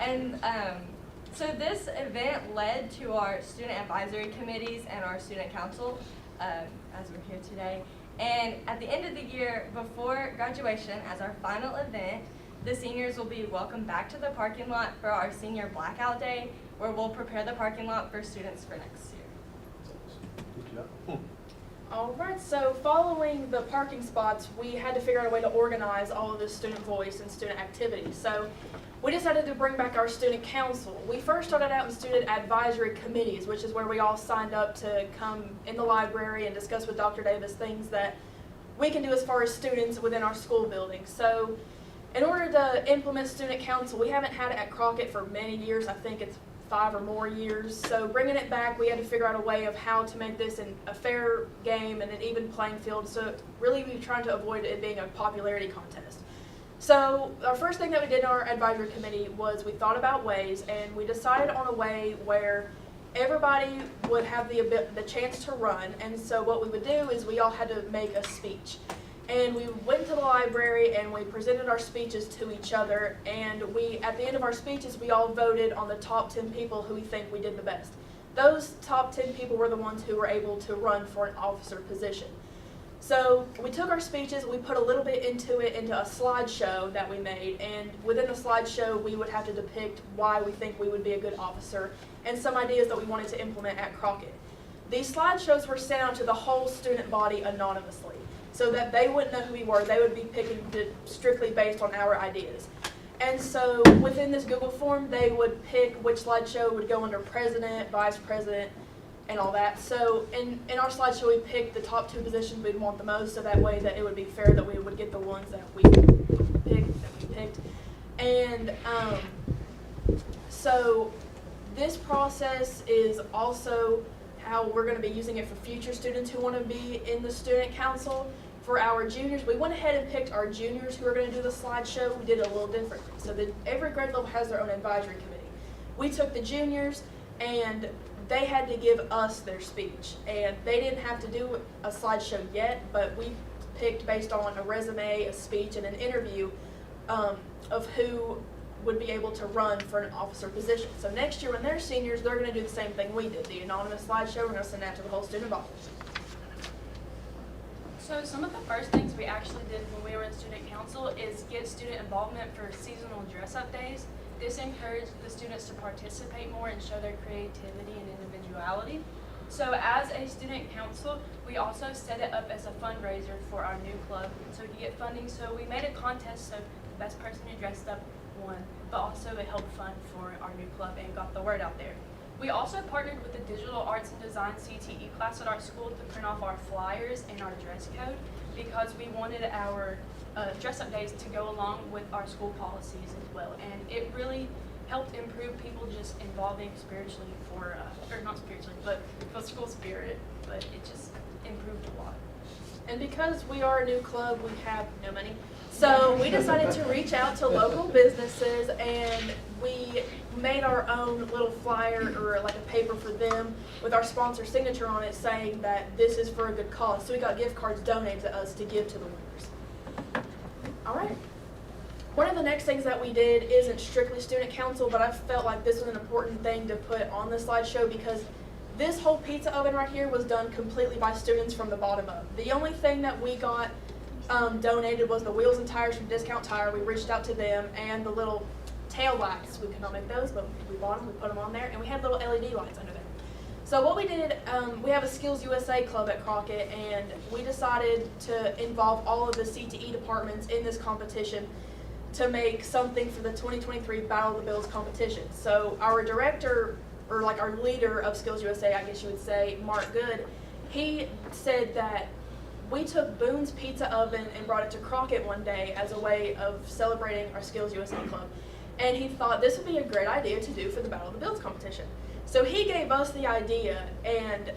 And so this event led to our student advisory committees and our student council, as we're here today. And at the end of the year, before graduation, as our final event, the seniors will be welcomed back to the parking lot for our senior blackout day, where we'll prepare the parking lot for students for next year. All right, so following the parking spots, we had to figure out a way to organize all of this student voice and student activity. So we decided to bring back our student council. We first started out in student advisory committees, which is where we all signed up to come in the library and discuss with Dr. Davis things that we can do as far as students within our school building. So in order to implement student council, we haven't had it at Crockett for many years. I think it's 5 or more years. So bringing it back, we had to figure out a way of how to make this a fair game and an even playing field. So really we were trying to avoid it being a popularity contest. So our first thing that we did in our advisory committee was we thought about ways, and we decided on a way where everybody would have the chance to run. And so what we would do is we all had to make a speech. And we went to the library and we presented our speeches to each other, and at the end of our speeches, we all voted on the top 10 people who we think we did the best. Those top 10 people were the ones who were able to run for an officer position. So we took our speeches, we put a little bit into a slideshow that we made, and within the slideshow, we would have to depict why we think we would be a good officer and some ideas that we wanted to implement at Crockett. These slideshows were sent out to the whole student body anonymously, so that they wouldn't know who we were. They would be picking strictly based on our ideas. And so within this Google form, they would pick which slideshow would go under president, vice president, and all that. So in our slideshow, we picked the top 2 positions we'd want the most, so that way that it would be fair that we would get the ones that we picked. And so this process is also how we're going to be using it for future students who want to be in the student council. For our juniors, we went ahead and picked our juniors who are going to do the slideshow. We did it a little differently. So every grade level has their own advisory committee. We took the juniors, and they had to give us their speech. And they didn't have to do a slideshow yet, but we picked based on a resume, a speech, and an interview of who would be able to run for an officer position. So next year when they're seniors, they're going to do the same thing we did. The anonymous slideshow, we're going to send that to the whole student body. So some of the first things we actually did when we were in student council is get student involvement for seasonal dress-up days. This encouraged the students to participate more and show their creativity and individuality. So as a student council, we also set it up as a fundraiser for our new club so we could get funding. So we made a contest, so the best person who dressed up won, but also it helped fund for our new club and got the word out there. We also partnered with the Digital Arts and Design CTE class at our school to print off our flyers and our dress code because we wanted our dress-up days to go along with our school policies as well. And it really helped improve people just involving spiritually or not spiritually, but for school spirit, but it just improved a lot. And because we are a new club, we have no money. So we decided to reach out to local businesses, and we made our own little flyer or like a paper for them with our sponsor signature on it saying that this is for a good cause. So we got gift cards donated to us to give to the winners. All right. One of the next things that we did isn't strictly student council, but I felt like this was an important thing to put on the slideshow because this whole pizza oven right here was done completely by students from the bottom up. The only thing that we got donated was the wheels and tires from Discount Tire. We reached out to them, and the little tail lights. We could not make those, but we bought them, we put them on there, and we had little LED lights under there. So what we did, we have a Skills USA club at Crockett, and we decided to involve all of the CTE departments in this competition to make something for the 2023 Battle of the Bills competition. So our director, or like our leader of Skills USA, I guess you would say, Mark Good, he said that we took Boone's Pizza Oven and brought it to Crockett one day as a way of celebrating our Skills USA club. And he thought this would be a great idea to do for the Battle of the Bills competition. So he gave us the idea, and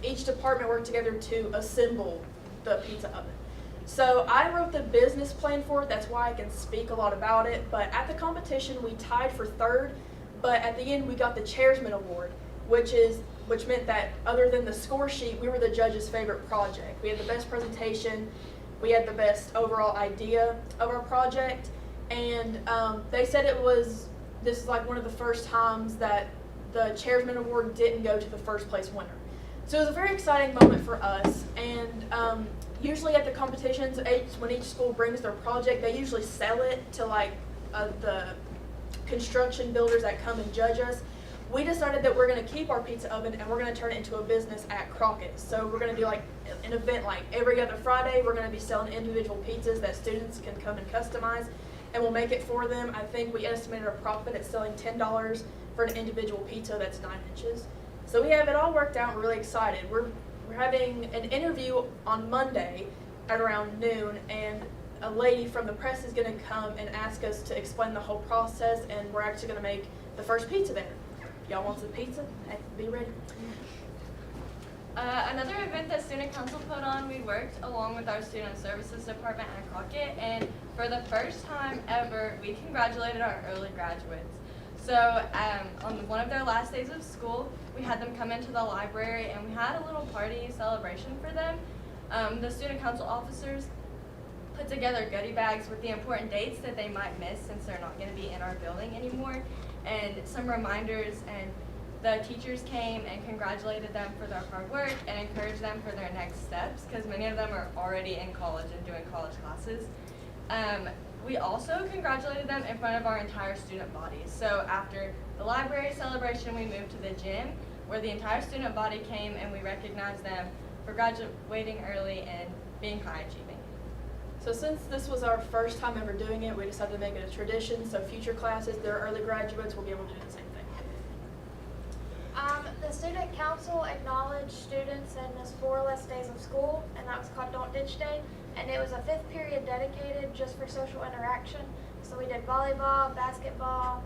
each department worked together to assemble the pizza oven. So I wrote the business plan for it, that's why I can speak a lot about it, but at the competition we tied for third, but at the end we got the Chairman Award, which meant that other than the score sheet, we were the judge's favorite project. We had the best presentation, we had the best overall idea of our project, and they said this is like one of the first times that the Chairman Award didn't go to the first place winner. So it was a very exciting moment for us, and usually at the competitions, when each school brings their project, they usually sell it to like the construction builders that come and judge us. We decided that we're going to keep our pizza oven and we're going to turn it into a business at Crockett. So we're going to do like an event like every other Friday. We're going to be selling individual pizzas that students can come and customize, and we'll make it for them. I think we estimated a profit at selling $10 for an individual pizza that's 9 inches. So we have it all worked out. We're really excited. We're having an interview on Monday at around noon, and a lady from the press is going to come and ask us to explain the whole process, and we're actually going to make the first pizza there. Y'all want some pizza? Be ready. Another event that Student Council put on, we worked along with our Student Services Department at Crockett, and for the first time ever, we congratulated our early graduates. So on one of their last days of school, we had them come into the library and we had a little party celebration for them. The Student Council officers put together goodie bags with the important dates that they might miss since they're not going to be in our building anymore, and some reminders, and the teachers came and congratulated them for their hard work and encouraged them for their next steps, because many of them are already in college and doing college classes. We also congratulated them in front of our entire student body. So after the library celebration, we moved to the gym where the entire student body came, and we recognized them for graduating early and being high achieving. So since this was our first time ever doing it, we decided to make it a tradition, so future classes, their early graduates will be able to do the same thing. The student council acknowledged students in this 4 less days of school, and that was called Don't Ditch Day. And it was a 5th period dedicated just for social interaction. So we did volleyball, basketball,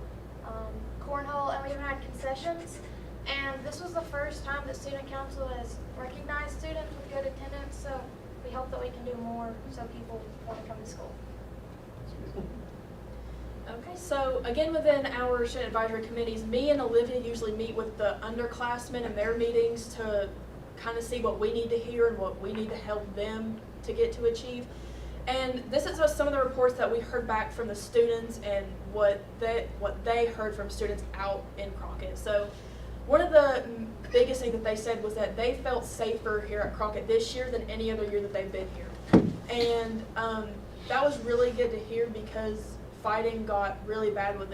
cornhole, and we even had concessions. And this was the first time that student council has recognized students with good attendance. So we hope that we can do more so people want to come to school. Okay, so again, within our student advisory committees, me and Olivia usually meet with the underclassmen in their meetings to kind of see what we need to hear and what we need to help them to get to achieve. And this is just some of the reports that we heard back from the students and what they heard from students out in Crockett. So one of the biggest things that they said was that they felt safer here at Crockett this year than any other year that they've been here. And that was really good to hear, because fighting got really bad with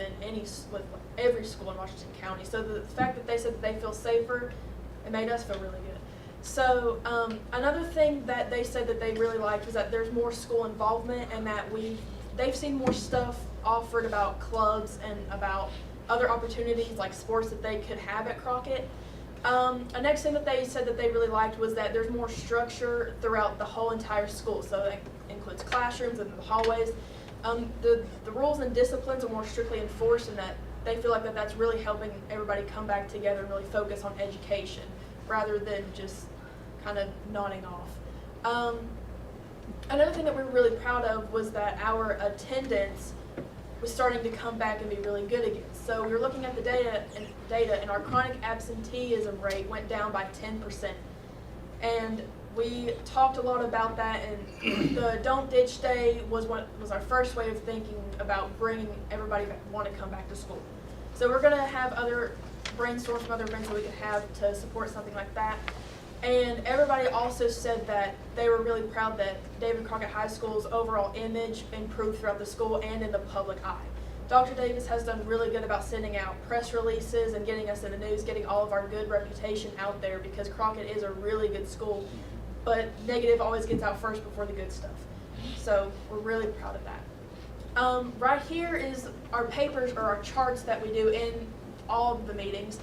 every school in Washington County. So the fact that they said that they feel safer, it made us feel really good. So another thing that they said that they really liked was that there's more school involvement, and that they've seen more stuff offered about clubs and about other opportunities like sports that they could have at Crockett. A next thing that they said that they really liked was that there's more structure throughout the whole entire school. So that includes classrooms and the hallways. The rules and disciplines are more strictly enforced, and that they feel like that's really helping everybody come back together and really focus on education rather than just kind of nodding off. Another thing that we were really proud of was that our attendance was starting to come back and be really good again. So we were looking at the data, and our chronic absenteeism rate went down by 10%. And we talked a lot about that, and the Don't Ditch Day was our first way of thinking about bringing everybody that want to come back to school. So we're going to have other brainstorm from other events that we could have to support something like that. And everybody also said that they were really proud that David Crockett High School's overall image improved throughout the school and in the public eye. Dr. Davis has done really good about sending out press releases and getting us in the news, getting all of our good reputation out there, because Crockett is a really good school, but negative always gets out first before the good stuff. So we're really proud of that. Right here is our papers or our charts that we do in all of the meetings.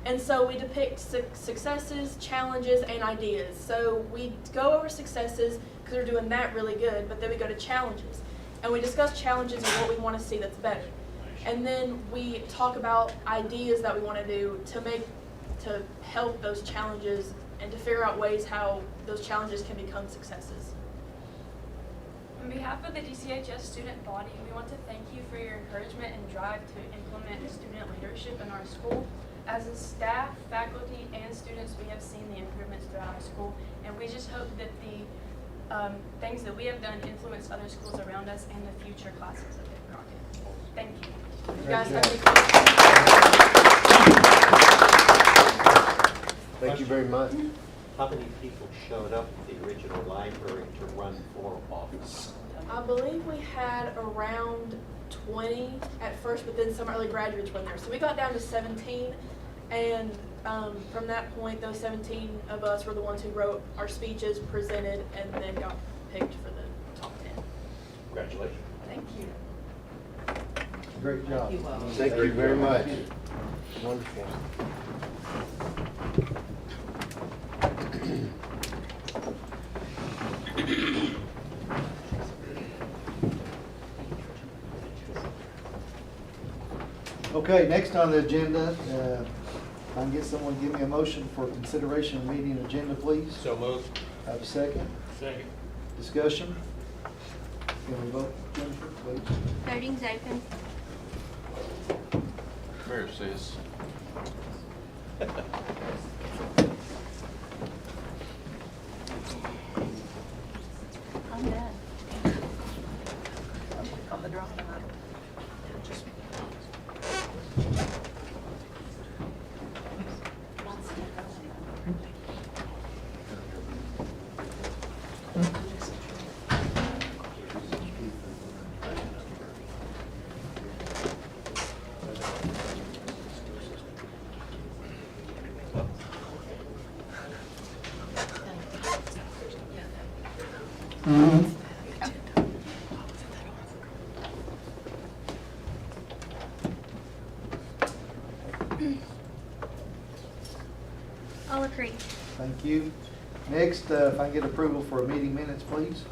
And so we depict successes, challenges, and ideas. So we go over successes because we're doing that really good, but then we go to challenges. And we discuss challenges and what we want to see that's better. And then we talk about ideas that we want to do to help those challenges and to figure out ways how those challenges can become successes. On behalf of the DCHS student body, we want to thank you for your encouragement and drive to implement student leadership in our school. As a staff, faculty, and students, we have seen the improvements throughout our school, and we just hope that the things that we have done influence other schools around us and the future classes of David Crockett. Thank you. You guys have any questions? Thank you very much. How many people showed up at the original library to run for office? I believe we had around 20 at first, but then some early graduates went there. So we got down to 17, and from that point, those 17 of us were the ones who wrote our speeches, presented, and then got picked for the top 10. Congratulations. Thank you. Great job. Thank you very much. Wonderful. Okay, next on the agenda, if I can get someone to give me a motion for consideration of meeting agenda, please. So moved. Have a second? Second. Discussion? Can we vote, Jennifer, please? Voting's open. Where sis? I'm done. On the draw. All agree. Thank you. Next, if I can get approval for meeting minutes, please.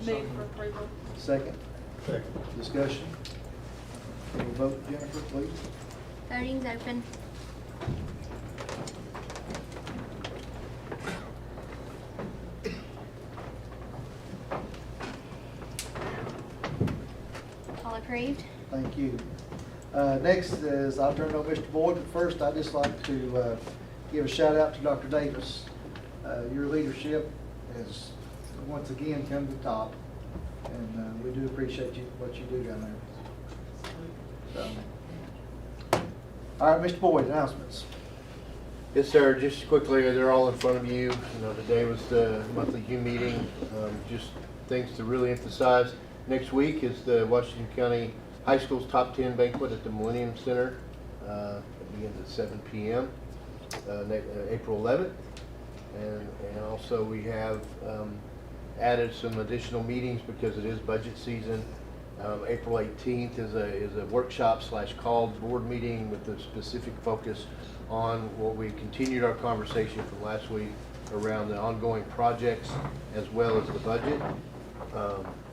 Move for approval. Second? Second. Discussion? Can we vote, Jennifer, please? Voting's open. All approved. Thank you. Next is, I'll turn it over to Mr. Boyd, but first I'd just like to give a shout out to Dr. Davis. Your leadership has once again come to the top, and we do appreciate what you do down there. So, all right, Mr. Boyd, announcements. Yes, sir. Just quickly, they're all in front of you. Today was the monthly BOE meeting. Just things to really emphasize. Next week is the Washington County High School's Top 10 banquet at the Millennium Center. It begins at 7 p.m. April 11th. And also we have added some additional meetings because it is budget season. April 18th is a workshop / called board meeting with a specific focus on what we continued our conversation from last week around the ongoing projects as well as the budget.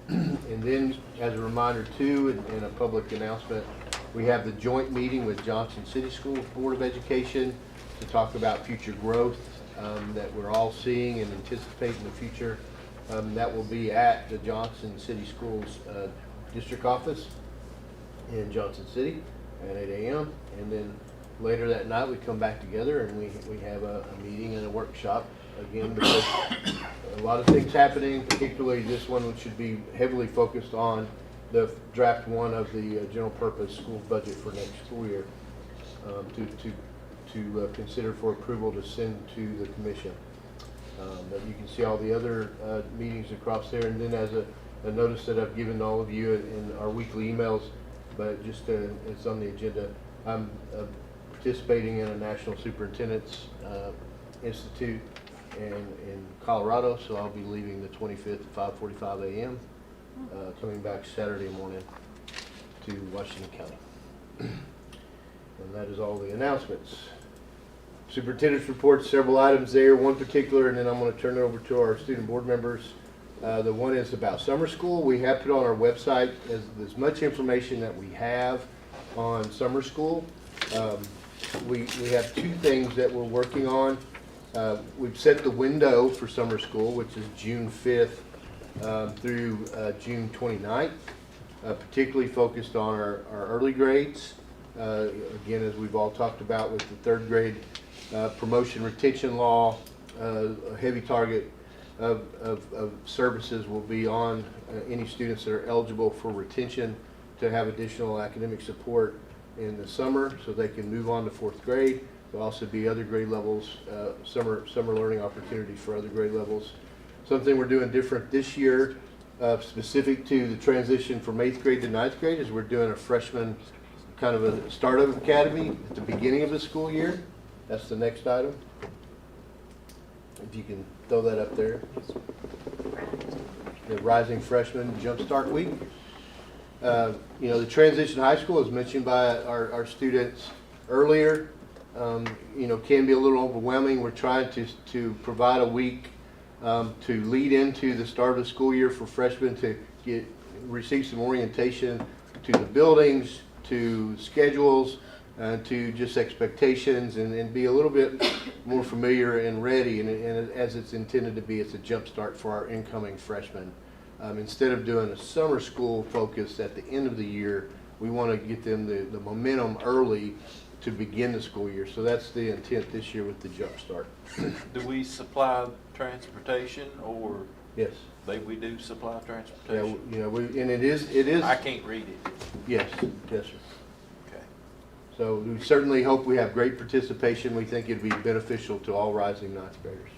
And then, as a reminder too, in a public announcement, we have the joint meeting with Johnson City Schools Board of Education to talk about future growth that we're all seeing and anticipate in the future. That will be at the Johnson City Schools district office in Johnson City at 8 a.m. And then later that night we come back together and we have a meeting and a workshop again, because a lot of things happening, particularly this one, which should be heavily focused on the draft one of the general purpose school budget for next school year to consider for approval to send to the commission. But you can see all the other meetings across there, and then as a notice that I've given to all of you in our weekly emails, but just it's on the agenda. I'm participating in a National Superintendent's Institute in Colorado, so I'll be leaving the 25th at 5:45 a.m., coming back Saturday morning to Washington County. And that is all the announcements. Superintendent's report, several items there, one particular, and then I'm going to turn it over to our student board members. The one is about summer school. We have put on our website as much information that we have on summer school. We have two things that we're working on. We've set the window for summer school, which is June 5th through June 29th, particularly focused on our early grades. Again, as we've all talked about with the third grade promotion retention law, a heavy target of services will be on any students that are eligible for retention to have additional academic support in the summer so they can move on to fourth grade. There'll also be other grade levels, summer learning opportunities for other grade levels. Something we're doing different this year, specific to the transition from 8th grade to 9th grade, is we're doing a freshman kind of a startup academy at the beginning of the school year. That's the next item. If you can throw that up there. The Rising Freshman Jumpstart Week. You know, the transition to high school, as mentioned by our students earlier, you know, can be a little overwhelming. We're trying to provide a week to lead into the start of the school year for freshmen to receive some orientation to the buildings, to schedules, to just expectations, and be a little bit more familiar and ready. And as it's intended to be, it's a jump start for our incoming freshmen. Instead of doing a summer school focus at the end of the year, we want to get them the momentum early to begin the school year. So that's the intent this year with the jump start. Do we supply transportation, or? Yes. We do supply transportation? Yeah, and it is. I can't read it. Yes, yes, sir. Okay. So we certainly hope we have great participation. We think it'd be beneficial to all rising ninth graders.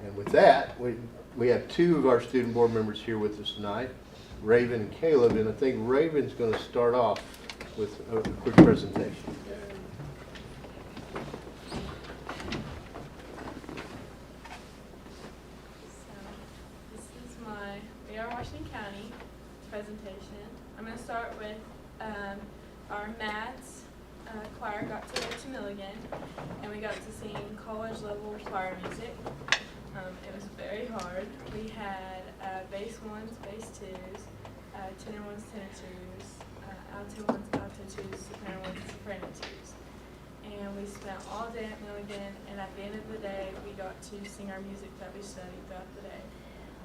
And with that, we have two of our student board members here with us tonight, Raven and Caleb, and I think Raven's going to start off with a quick presentation. We are Washington County presentation. I'm going to start with our Mads choir got to go to Milligan, and we got to sing college level choir music. It was very hard. We had bass ones, bass twos, tenor ones, tenor twos, alto ones, alto twos, soprano ones, soprano twos. And we spent all day at Milligan, and at the end of the day, we got to sing our music that we studied throughout the day.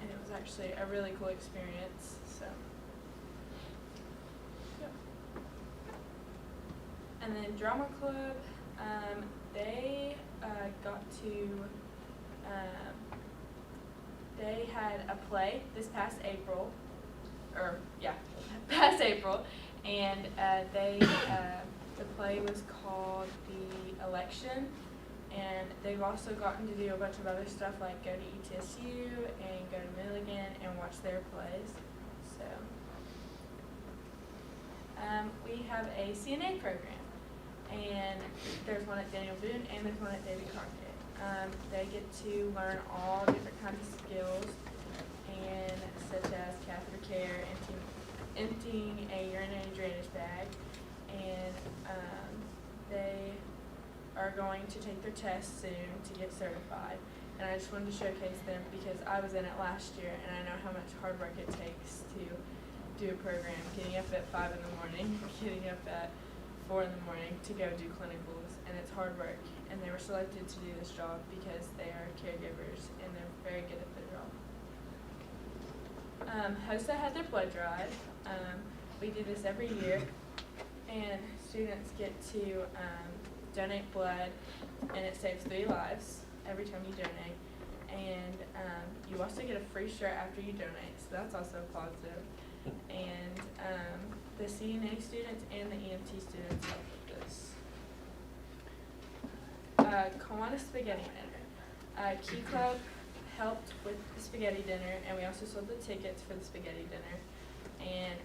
And it was actually a really cool experience. So, yeah. And then drama club, they got to. They had a play this past April, and the play was called The Election. And they've also gotten to do a bunch of other stuff like go to ETSU and go to Milligan and watch their plays. So we have a CNA program, and there's one at Daniel Boone and there's one at David Crockett. They get to learn all different kinds of skills, and such as catheter care, emptying a urinary drainage bag, and they are going to take their test soon to get certified. And I just wanted to showcase them because I was in it last year, and I know how much hard work it takes to do a program, getting up at 5 in the morning, getting up at 4 in the morning to go do clinicals, and it's hard work. And they were selected to do this job because they are caregivers and they're very good at their job. HOSA had their blood drive. We do this every year, and students get to donate blood, and it saves 3 lives every time you donate. And you also get a free shirt after you donate, so that's also positive. And the CNA students and the EMT students help with this. Kiwanis Spaghetti Dinner. Key Club helped with the spaghetti dinner, and we also sold the tickets for the spaghetti dinner. and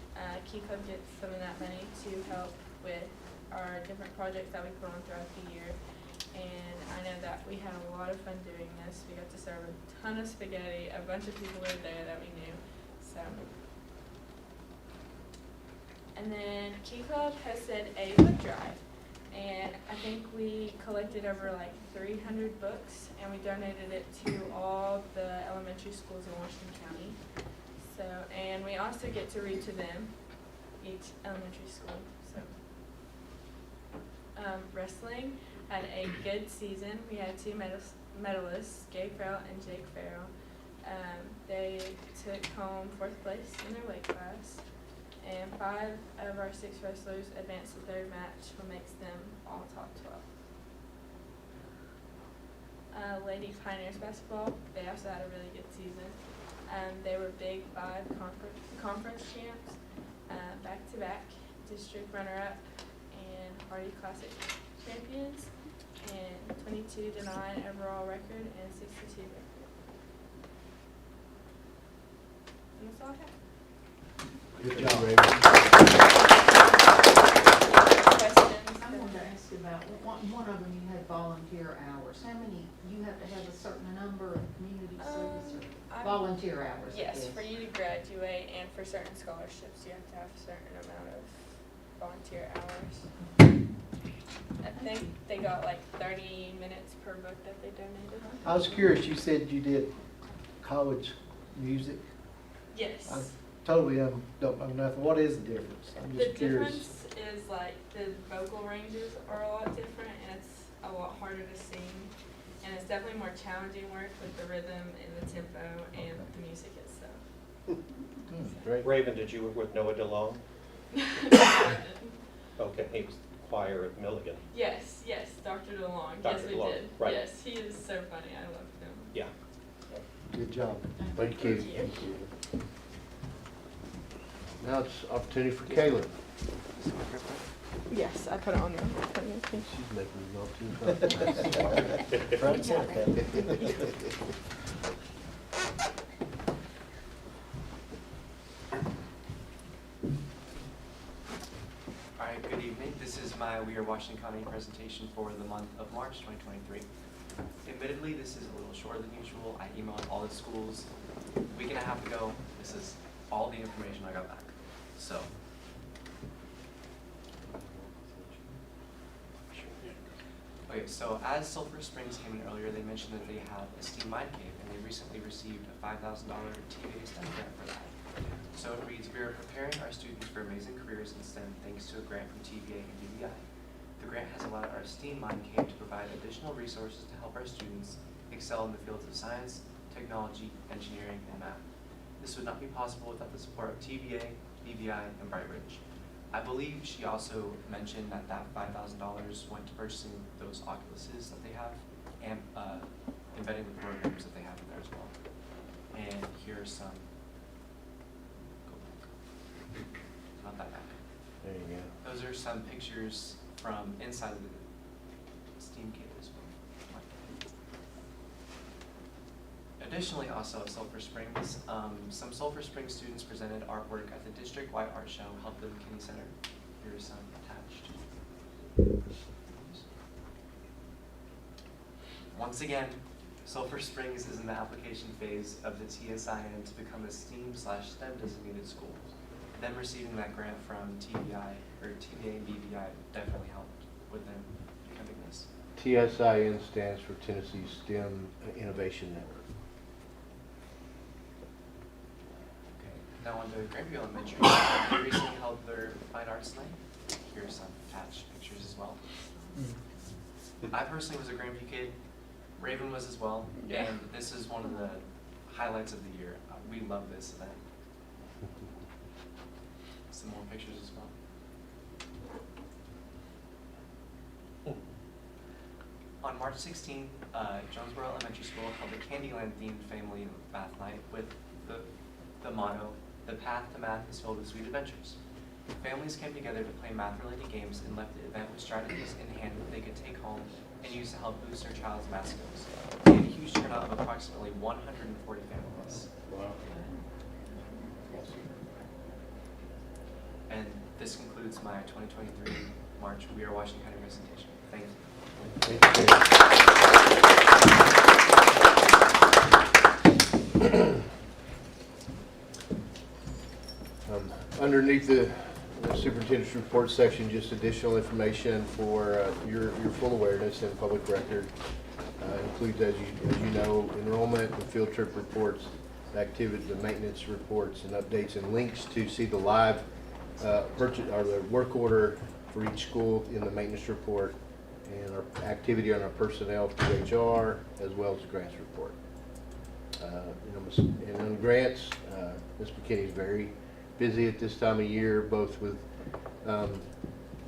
Key Club gets some of that money to help with our different projects that we put on throughout the year. And I know that we had a lot of fun doing this. We got to serve a ton of spaghetti. A bunch of people were there that we knew. So, and then Key Club hosted a book drive, and I think we collected over like 300 books, and we donated it to all the elementary schools in Washington County. So, and we also get to read to them, each elementary school. So, wrestling had a good season. We had 2 medalists, Gabe Farrell and Jake Farrell. They took home 4th place in their weight class, and 5 of our 6 wrestlers advanced to the 3rd match, which makes them all top 12. Ladies Pioneers basketball, they also had a really good season. They were Big 5 conference champs, back-to-back district runner-up, and Hardy Classic champions, and 22-9 overall record and 62 record. And that's all I have. Good job, Raven. I wanted to ask about, one of them you had volunteer hours. How many, you have to have a certain number of community service or volunteer hours? I Yes, guess. for you to graduate and for certain scholarships, you have to have a certain amount of volunteer hours. I think they got like 30 minutes per book that they donated. I was curious, you said you did college music. Yes. I totally don't know nothing. What is the difference? I'm The just curious. difference is like the vocal ranges are a lot different, and it's a lot harder to sing, and it's definitely more challenging work with the rhythm and the tempo and the music itself. Great. Raven, did you work with Noah DeLong? Okay, he was choir at Milligan. Yes, Dr. DeLong. Dr. Yes, we DeLong, did. right. Yes, he is so funny. I love him. Yeah. Good job. Thank you. Thank you. Now it's opportunity for Caleb. Yes, I put it on there. She's making me go too fast. Front and center, Kevin. Alright, good evening. This is my We Are Washington County presentation for the month of March 2023. Admittedly, this is a little shorter than usual. I emailed all the schools a week and a half ago. This is all the information I got back. So, okay, so as Sulphur Springs came in earlier, they mentioned that they have a STEAM Mind Cave, and they recently received a $5,000 TVA STEM grant for that. So it reads, we are preparing our students for amazing careers in STEM thanks to a grant from TVA and BBI. The grant has allowed our STEAM Mind Cave to provide additional resources to help our students excel in the fields of science, technology, engineering, and math. This would not be possible without the support of TVA, BBI, and Bright Ridge. I believe she also mentioned that that $5,000 went to purchasing those Oculuses that they have and embedding the programs that they have in there as well. And here are some, not that bad. There you go. Those are some pictures from inside of the STEAM kit as well. Additionally, also at Sulphur Springs, some Sulphur Springs students presented artwork at the district-wide art show held at the McKinney Center. Here is some attached. Once again, Sulphur Springs is in the application phase of the TSIN to become a STEAM/STEM designated school. Them receiving that grant from TVA and BBI definitely helped with them becoming this. TSIN stands for Tennessee STEM Innovation Network. Now on to Grandview Elementary, they recently held their Fine Arts Night. Here's some attached pictures as well. I personally was a Grandview kid. Raven was as well. Yeah. And this is one of the highlights of the year. We love this event. Some more pictures as well. On March 16th, Jonesboro Elementary School held a Candyland themed family math night with the motto, "The path to math is filled with sweet adventures." Families came together to play math-related games and left the event with strategies in hand that they could take home and use to help boost their child's math skills. They had a huge turnout of approximately 140 families. Wow. my 2023 March We Are Washington County presentation. Thank you. Underneath the superintendent's report section, just additional information for your full awareness and public record. Includes, as you know, enrollment, the field trip reports, the activity, the maintenance reports, and updates, and links to see the live purchase or the work order for each school in the maintenance report, and our activity on our personnel through HR, as well as the grants report. And on grants, Ms. McKinney is very busy at this time of year, both with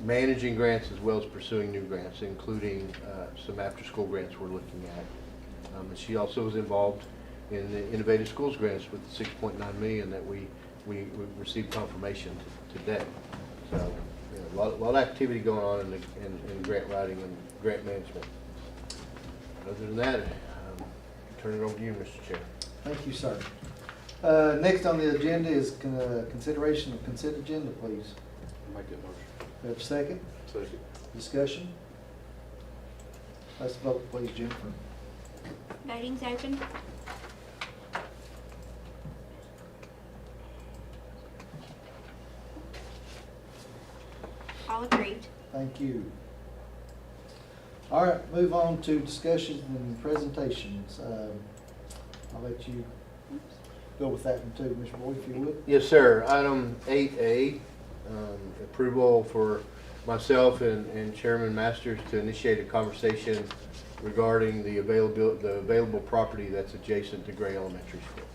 managing grants as well as pursuing new grants, including some after-school grants we're looking at. And she also was involved in the Innovative Schools grants with the $6.9 million that we received confirmation today. So, a lot of activity going on in grant writing and grant management. Other than that, turn it over to you, Mr. Chair. Thank you, sir. Next on the agenda is consideration of consent agenda, please. Make that motion. We have a second? Second. Discussion? Let's vote, please, Jennifer. Voting's open. All agreed. Thank you. All right, move on to discussions and presentations. I'll let you go with that one too, Mr. Boyd, if you would. Yes, sir. Item 8A, approval for myself and Chairman Masters to initiate a conversation regarding the available property that's adjacent to Gray Elementary School.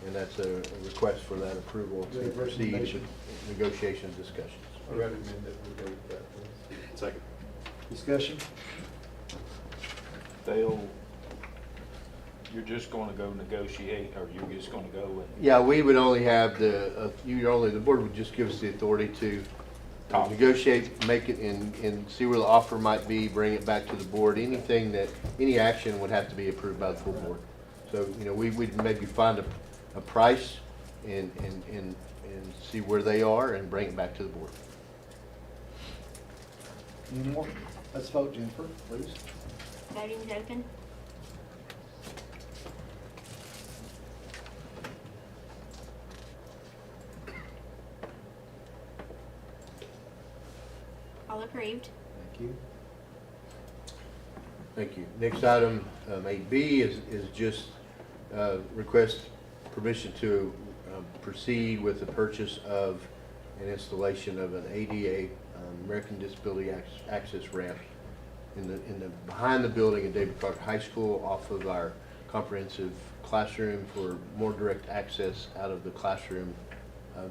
And that's a request for that approval to proceed with negotiations discussions. I recommend that we go with that, please. Second. Discussion? You're just going to go negotiate, or you're just going to go and... Yeah, we would only have the board would just give us the authority to negotiate, make it, and see where the offer might be, bring it back to the board. Any action would have to be approved by the full board. So, we'd maybe find a price and see where they are and bring it back to the board. Any more? Let's vote, Jennifer, please. Voting's open. All approved. Thank you. Thank you. Next item, 8B, is just request permission to proceed with the purchase of an installation of an ADA, American Disability Access Ramp in the behind the building at David Crockett High School, off of our comprehensive classroom, for more direct access out of the classroom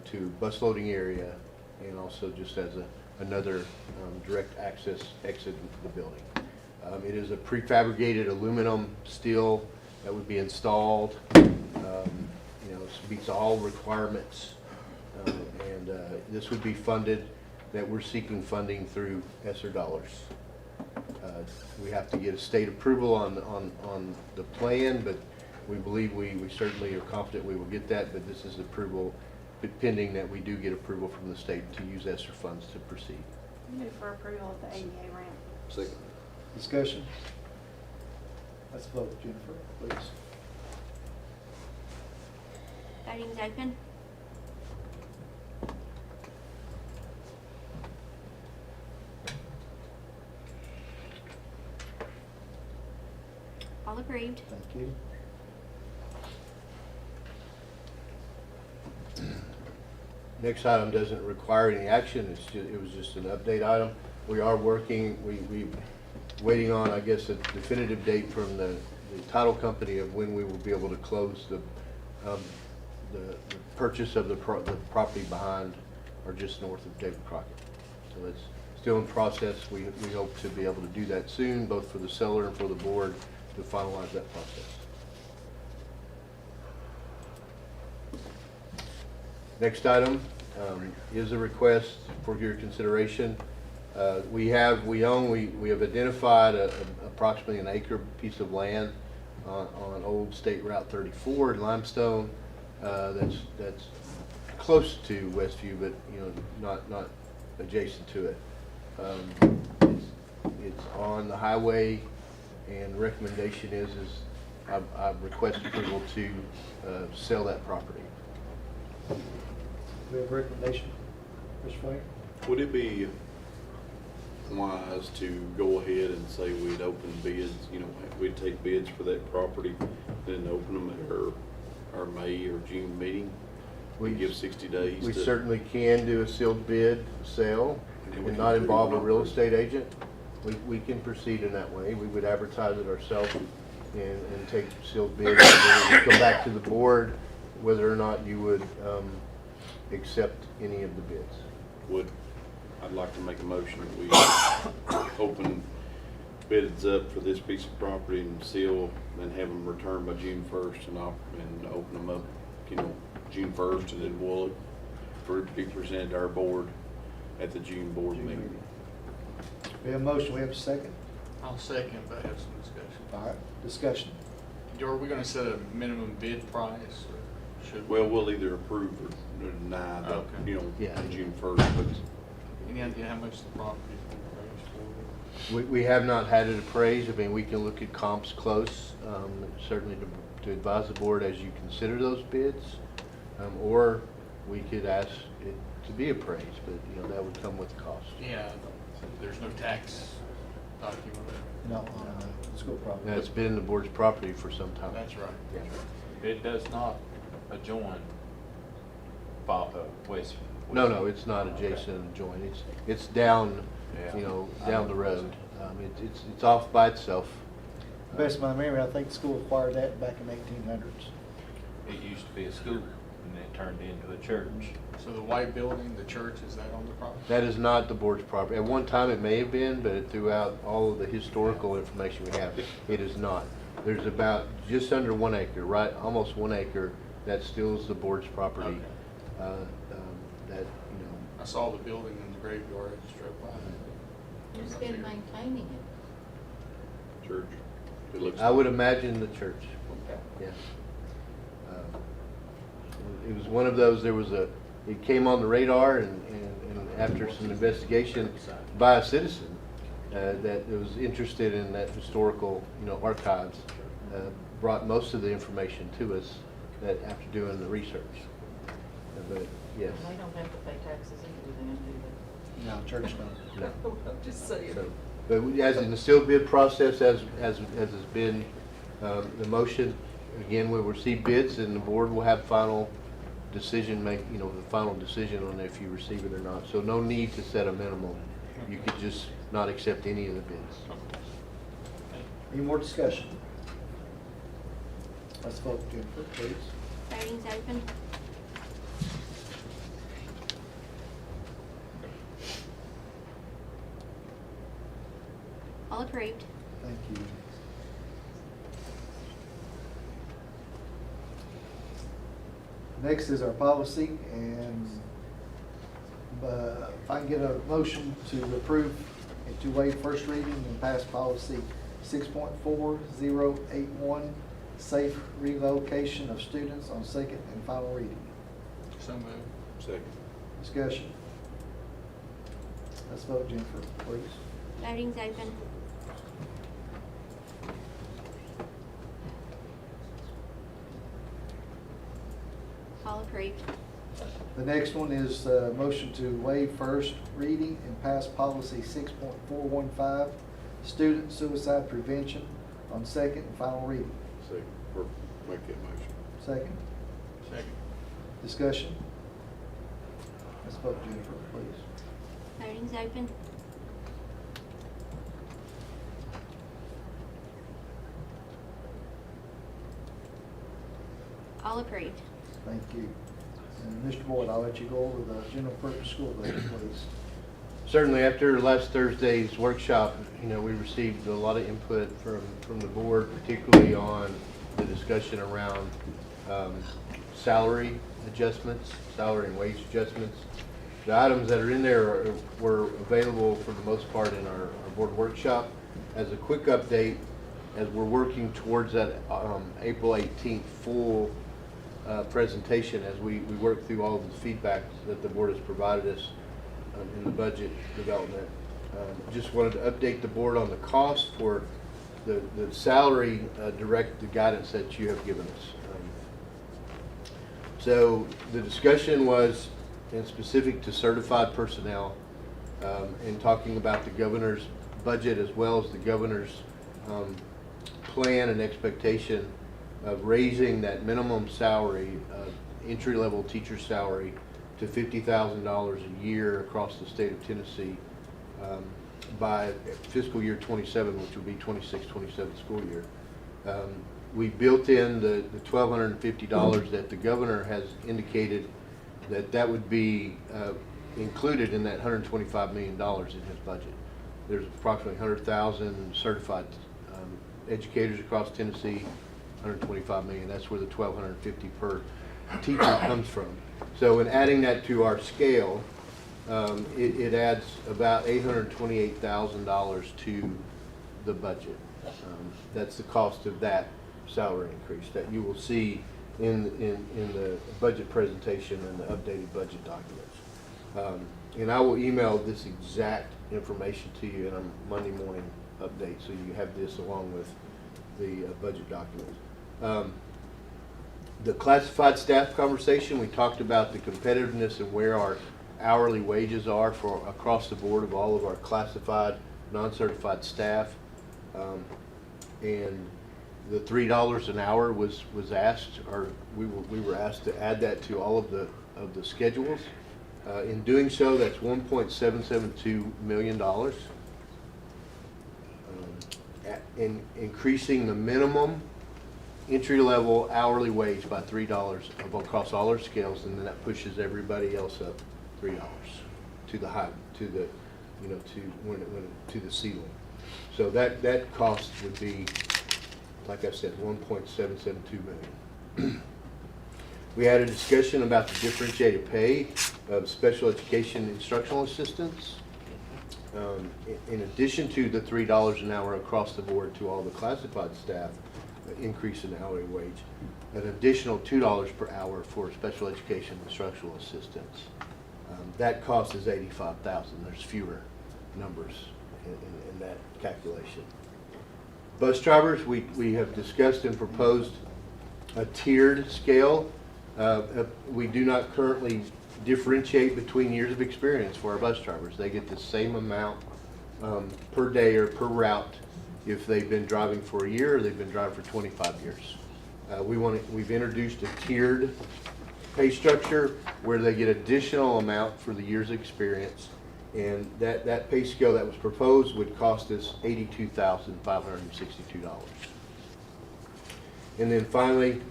to bus loading area, and also just as another direct access exit into the building. It is a prefabricated aluminum steel that would be installed. Meets all requirements, and this would be funded. That we're seeking funding through ESSER dollars. We have to get a state approval on the plan, but we believe we certainly are confident we will get that. But this is approval, pending that we do get approval from the state to use ESSER funds to proceed. Move for approval of the ADA ramp. Second. Discussion? Let's vote, Jennifer, please. Voting's open. All approved. Thank you. Next item doesn't require any action. It was just an update item. We are working. We waiting on, I guess, a definitive date from the title company of when we will be able to close the purchase of the property behind or just north of David Crockett. So it's still in process. We hope to be able to do that soon, both for the seller and for the board, to finalize that process. Next item is a request for your consideration. We have identified approximately an acre piece of land on Old State Route 34 in Limestone. That's close to Westview, but not adjacent to it. It's on the highway, and recommendation is I've requested approval to sell that property. We have a recommendation, Mr. Flair? Would it be wise to go ahead and say we'd open bids, you know, we'd take bids for that property, then open them at our May or June meeting? We give 60 days. We certainly can do a sealed bid sale and not involve a real estate agent. We can proceed in that way. We would advertise it ourselves and take sealed bids, and then it would come back to the board whether or not you would accept any of the bids. I'd like to make a motion that we open bids up for this piece of property and seal, and have them returned by June 1st, and open them up, you know, June 1st, and then we'll for it to be presented to our board at the June board meeting. We have a motion, we have a second. I'll second, but I have some discussion. All right, discussion. Are we gonna set a minimum bid price, or should we? Well, we'll either approve or deny the, Okay. you know, Yeah. June 1st, but Any idea how much the property's been appraised for? We have not had it appraised. I mean, we can look at comps close, certainly to advise the board as you consider those bids. Or we could ask it to be appraised, but, you know, that would come with cost. Yeah, there's no tax document. No, school property. Now, it's been the board's property for some time. That's right. Yeah. It does not adjoin West. No, it's not adjacent and joint. It's down, Yeah. you know, down the road. It's off by itself. Best of my memory, I think the school acquired that back in 1800s. It used to be a school, and then it turned into a church. So the white building, the church, is that on the property? That is not the board's property. At one time it may have been, but throughout all of the historical information we have, it is not. There's about just under 1 acre, right, almost 1 acre, that still is the board's property. That, you know. I saw the building in the graveyard, I just drove by. Who's been maintaining it? church. It looks. I would imagine the church. Yeah. It was one of those. It came on the radar, and after some investigation by a citizen that was interested in that historical, archives, brought most of the information to us that after doing the research. But yes. They don't have to pay taxes either, then, do they? No, church don't. No. I'm just saying. So, but as in the sealed bid process, as has been the motion, again, we'll receive bids and the board will have final decision the final decision on if you receive it or not. So no need to set a minimum. You could just not accept any of the bids. Any more discussion? Let's vote, Jennifer, please. Voting's open. All approved. Thank you. Next is our policy, and if I can get a motion to approve and to waive first reading and pass policy 6.4081, safe relocation of students on second and final reading. So moved. Second. Discussion. Let's vote, Jennifer, please. Voting's open. All approved. The next one is a motion to waive first reading and pass policy 6.415, student suicide prevention on second and final reading. Second, or make that motion. Second. Second. Discussion. Let's vote, Jennifer, please. Voting's open. All approved. Thank you. And Mr. Boyd, I'll let you go over the general purpose school budget, please. Certainly, after last Thursday's workshop, we received a lot of input from the board, particularly on the discussion around salary adjustments, salary and wage adjustments. The items that are in there were available for the most part in our board workshop. As a quick update, as we're working towards that April 18th full presentation, as we work through all of the feedback that the board has provided us, in the budget development. Just wanted to update the board on the cost for the salary the guidance that you have given us. So the discussion was in specific to certified personnel and talking about the governor's budget as well as the governor's plan and expectation of raising that minimum salary, entry-level teacher salary, to $50,000 a year across the state of Tennessee by fiscal year 27, which will be 26-27 school year. We built in the $1,250 that the governor has indicated that would be included in that $125 million in his budget. There's approximately 100,000 certified educators across Tennessee, 125 million. That's where the 1,250 per teacher comes from. So in adding that to our scale, it adds about $828,000 to the budget. That's the cost of that salary increase that you will see in the budget presentation and the updated budget documents. And I will email this exact information to you in a Monday morning update, so you have this along with the budget documents. The classified staff conversation, we talked about the competitiveness and where our hourly wages are for across the board of all of our classified, non-certified staff. And the $3 an hour was asked, or we were asked to add that to all of the schedules. In doing so, that's $1.772 million. In increasing the minimum entry-level hourly wage by $3 across all our scales, and then that pushes everybody else up $3 to the high, to the, you know, to the ceiling. So that cost would be, like I said, $1.772 million. We had a discussion about the differentiated pay of special education instructional assistants. In addition to the $3 an hour across the board to all the classified staff, increase in hourly wage, an additional $2 per hour for special education instructional assistants. That cost is $85,000. There's fewer numbers in that calculation. Bus drivers, we have discussed and proposed a tiered scale. We do not currently differentiate between years of experience for our bus drivers. They get the same amount per day or per route if they've been driving for a year or they've been driving for 25 years. We've introduced a tiered pay structure where they get additional amount for the years of experience, and that pay scale that was proposed would cost us $82,562. And then finally,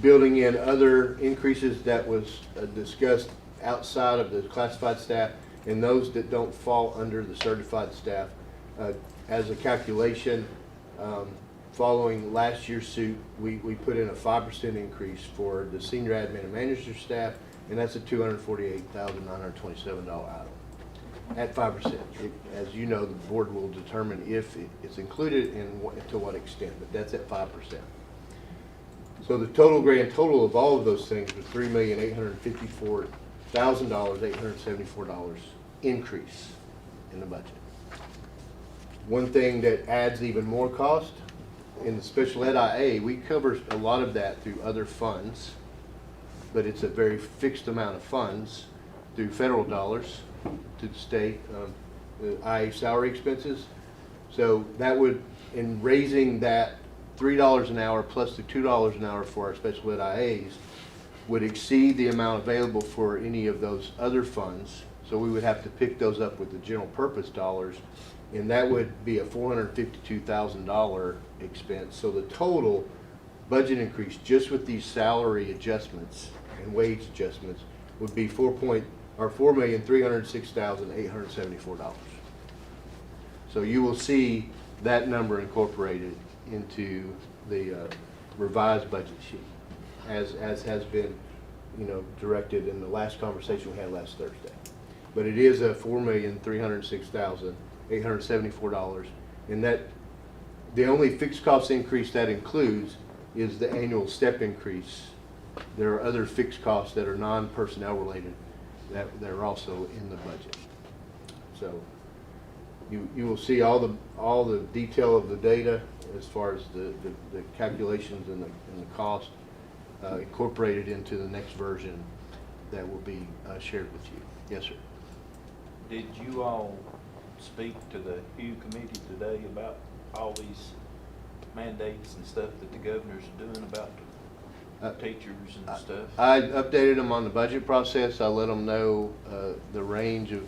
building in other increases that was discussed outside of the classified staff and those that don't fall under the certified staff. As a calculation, following last year's suit, we put in a 5% increase for the senior admin and manager staff, and that's a $248,927 item. At 5%. As you know, the board will determine if it's included and to what extent, but that's at 5%. So the grand total of all of those things was $3,854,874 increase in the budget. One thing that adds even more cost, in the special ed IA, we cover a lot of that through other funds, but it's a very fixed amount of funds through federal dollars to the state, the IA salary expenses. So that would, in raising that $3 an hour plus the $2 an hour for our special ed IAs, would exceed the amount available for any of those other funds. So we would have to pick those up with the general purpose dollars, and that would be a $452,000 expense. So the total budget increase just with these salary adjustments and wage adjustments would be $4,306,874. So you will see that number incorporated into the revised budget sheet, as has been, directed in the last conversation we had last Thursday. But it is a $4,306,874, and that the only fixed cost increase that includes is the annual step increase. There are other fixed costs that are non-personnel related that are also in the budget. So you will see all the detail of the data as far as the calculations and the cost incorporated into the next version that will be shared with you. Yes, sir. Did you all speak to the HUE committee today about all these mandates and stuff that the governor's doing about teachers and stuff? I updated them on the budget process. I let them know the range of,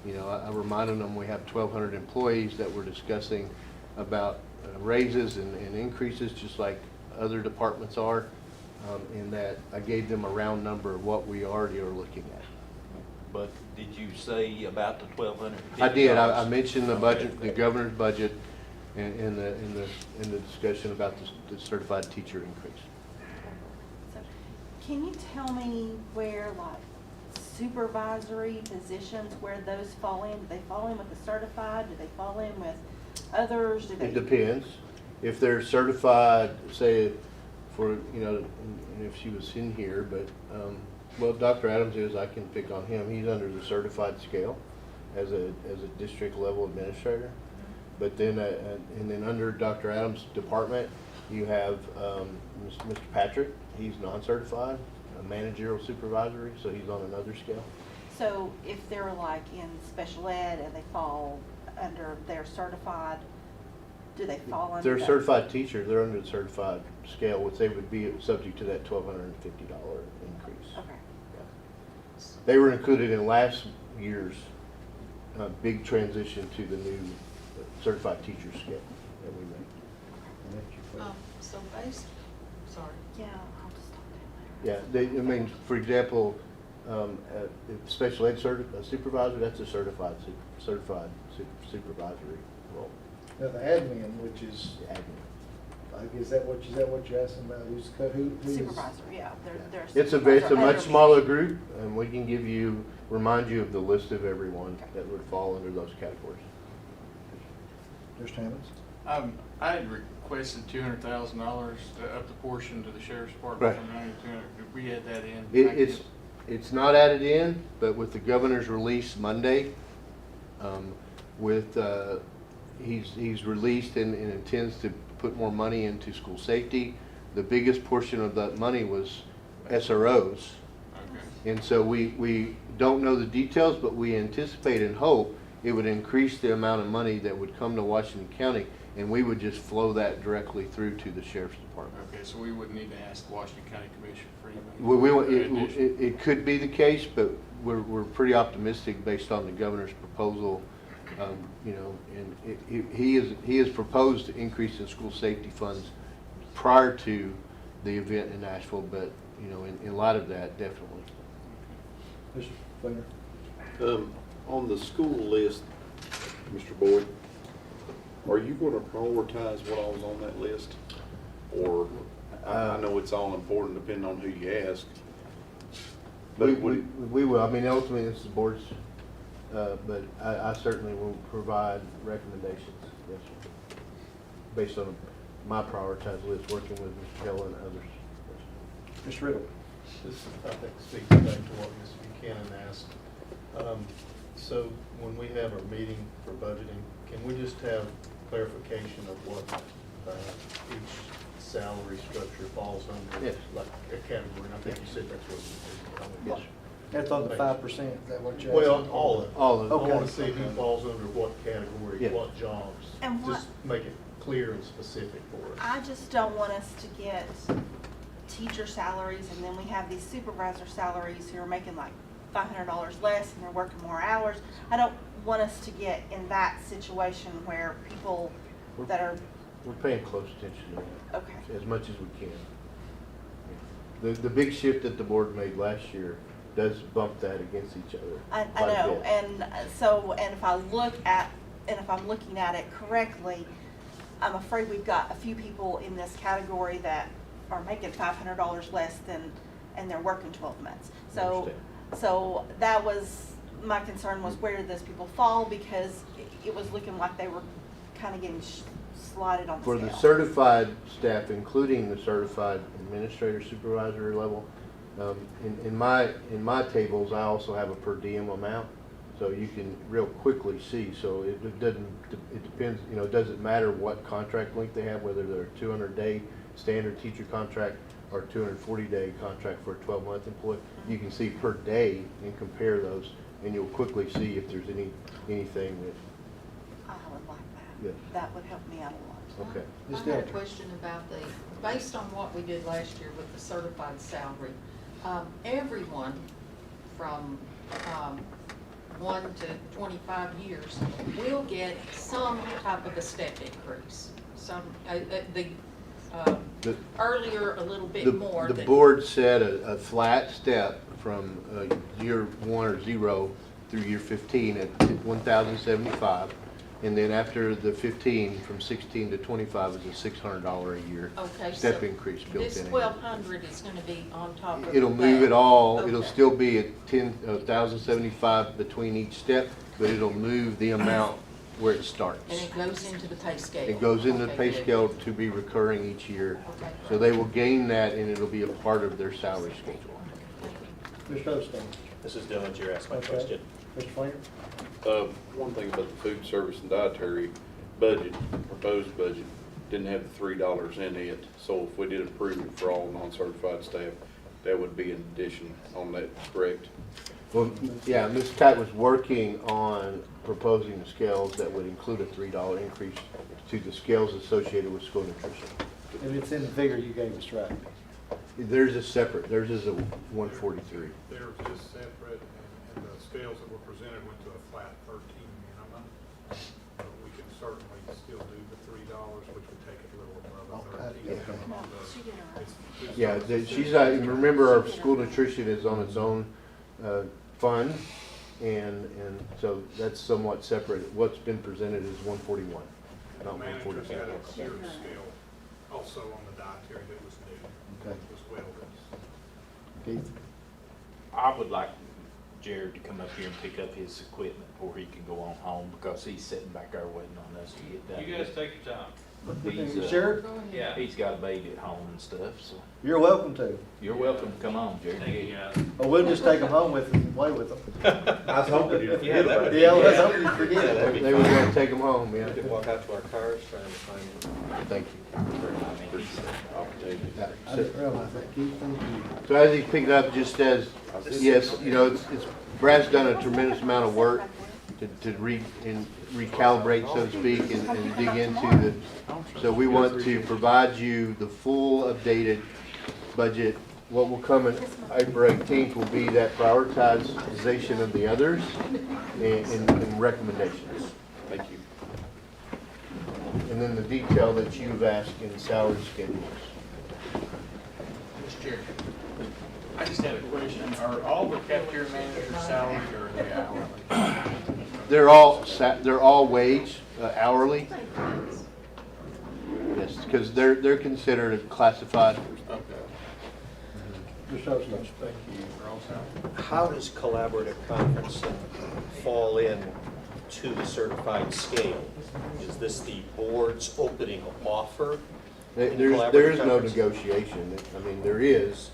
I reminded them we have 1,200 employees that we're discussing about raises and increases, just like other departments are, in that I gave them a round number of what we already are looking at. But did you say about the $1,250? I did. I mentioned the budget, the governor's budget, in the discussion about the certified teacher increase. So, can you tell me where, like, supervisory positions, where those fall in? Do they fall in with the certified? Do they fall in with others? Do they? It depends. If they're certified, say, for, and if she was in here, but, well, Dr. Adams is, I can pick on him. He's under the certified scale as a district level administrator. But then, and then under Dr. Adams' department, you have Mr. Patrick. He's non-certified, managerial supervisory, so he's on another scale. So if they're like in special ed and they fall under their certified, do they fall under? They're a certified teacher. They're under the certified scale, which they would be subject to that $1,250 increase. Okay. Yeah. They were included in last year's big transition to the new certified teacher scale that we made. So sorry. Yeah, I'll just talk Yeah, I mean, for example, special ed supervisor, that's a certified supervisory role. Now, the admin, which is, Admin. is that what you're asking about? Who's Supervisor, yeah. They're It's a much smaller group, and we can remind you of the list of everyone that would fall under those categories. Mr. Hammonds? I had requested $200,000 to up the portion to the sheriff's department Right. from 90 to 200. Did we add that in? It's not added in, but with the governor's release Monday, he's released and intends to put more money into school safety. The biggest portion of that money was SROs. Okay. And so we don't know the details, but we anticipate and hope it would increase the amount of money that would come to Washington County, and we would just flow that directly through to the sheriff's department. Okay, so we wouldn't need to ask the Washington County Commission for anything? It could be the case, but we're pretty optimistic based on the governor's proposal. And he has proposed to increase in school safety funds prior to the event in Nashville, but in light of that, definitely. Mr. Flainer? On the school list, Mr. Boyd, are you going to prioritize what all was on that list? Or, I know it's all important depending on who you ask. But We will. I mean, ultimately, it's the board's, but I certainly will provide recommendations, yes, sir, based on my prioritized list, working with Mr. Keller and others. Yes, Mr. Riddle? This, I think, speaks back to what Ms. Buchanan asked. So when we have our meeting for budgeting, can we just have clarification of what each salary structure falls under? Yes. Like a category, and I think you said that's what it is. Yes. That's on the 5%, is that what you're asking? Well, all of it. All of it. I want Okay. to see who falls under what category, Yeah. what jobs. And what- Just make it clear and specific for us. I just don't want us to get teacher salaries and then we have these supervisor salaries who are making like $500 less and they're working more hours. I don't want us to get in that situation where people that are, We're paying close attention to that. okay. As much as we can. The big shift that the board made last year does bump that against each other. I quite a know, bit. and if I'm looking at it correctly, I'm afraid we've got a few people in this category that are making $500 less and they're working 12 months. So that was, my concern was where did those people fall, because it was looking like they were kind of getting slotted on the For scale. the certified staff, including the certified administrator supervisory level, in my tables, I also have a per diem amount. So you can real quickly see, so it doesn't, it depends, you know, it doesn't matter what contract length they have, whether they're a 200-day standard teacher contract or 240-day contract for a 12-month employee. You can see per day and compare those, and you'll quickly see if there's anything that, I would like that. yeah, That would help me out a lot. okay. I had a question about based on what we did last year with the certified salary, everyone from 1 to 25 years will get some type of a step increase. Some, earlier a little bit more. The board set a flat step from year 1 or 0 through year 15 at 1,075. And then after the 15, from 16 to 25 is a $600 a year step increase built in. This 1,200 is going to be on top of It'll move it all. It'll Okay. still be at 1,075 between each step, but it'll move the amount where it starts. And it goes into the pay scale. It goes into the pay good. scale to be recurring each year. Okay. So they will gain that and it'll be a part of their salary schedule. Mr. Osteen. This is Dylan, you asked my Okay. question. Mr. Flanger? One thing about the food service and dietary budget, proposed budget, didn't have the $3 in it. So if we did approve it for all non-certified staff, that would be an addition on that, correct? Well, yeah, Ms. Cat was working on proposing the scales that would include a $3 increase to the scales associated with school nutrition. And it's in the figure you gave us, right? Theirs is separate. Theirs is a 143. They're just separate, and the scales that were presented went to a flat 13 minimum. But we can certainly still do the $3, which would take it a little above the 13 minimum. But Yeah, she's, remember our school nutrition is on its own fund, and so that's somewhat separate. What's been presented is 141, not the manager's 147. got a separate scale also on the dietary that was new Okay. as well. Keith? I would like Jared to come up here and pick up his equipment before he can go on home, because he's sitting back there waiting on us to get done. You guys take your time. He's, Sure. Yeah, he's got a baby at home and stuff, so. You're welcome to. You're welcome to come on, Jared. Thank you, guys. Or we'll just take them home with us and play with them. I was hoping you'd forget about it. Yeah, I was hoping you'd forget Yeah, it. that'd be They were fun. going to take them home, yeah. We could walk out to our cars trying to find them. Thank you. I didn't realize that, Keith, thank you. So as he's picking up, just as, yes, you know, it's Brad's done a tremendous amount of work to recalibrate, so to speak, and dig into the, so we want to provide you the full updated budget. What will come in April 18th will be that prioritization of the others and recommendations. Thank you. And then the detail that you've asked in salary schedules. Mr. Chair, I just have a question. Are all the cafeteria managers salaried or are they hourly? They're all wage hourly. Yes, because they're considered classified. Mr. Osteen. Thank you. How does collaborative conference fall in to the certified scale? Is this the board's opening offer? There in is collaborative no conference? negotiation. I mean, there is,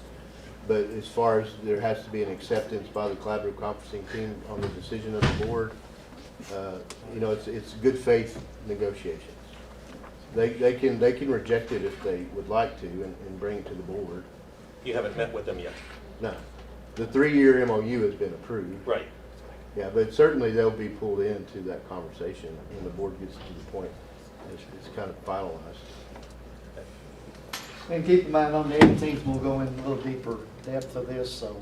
but as far as there has to be an acceptance by the collaborative conferencing team on the decision of the board, you know, it's good faith negotiations. They can reject it if they would like to and bring it to the board. You haven't met with them yet? No. The 3-year MOU has been approved. Right. Yeah, but certainly they'll be pulled into that conversation when the board gets to the point it's kind of finalized. And keep in mind, on the 18th, we'll go in a little deeper depth of this, so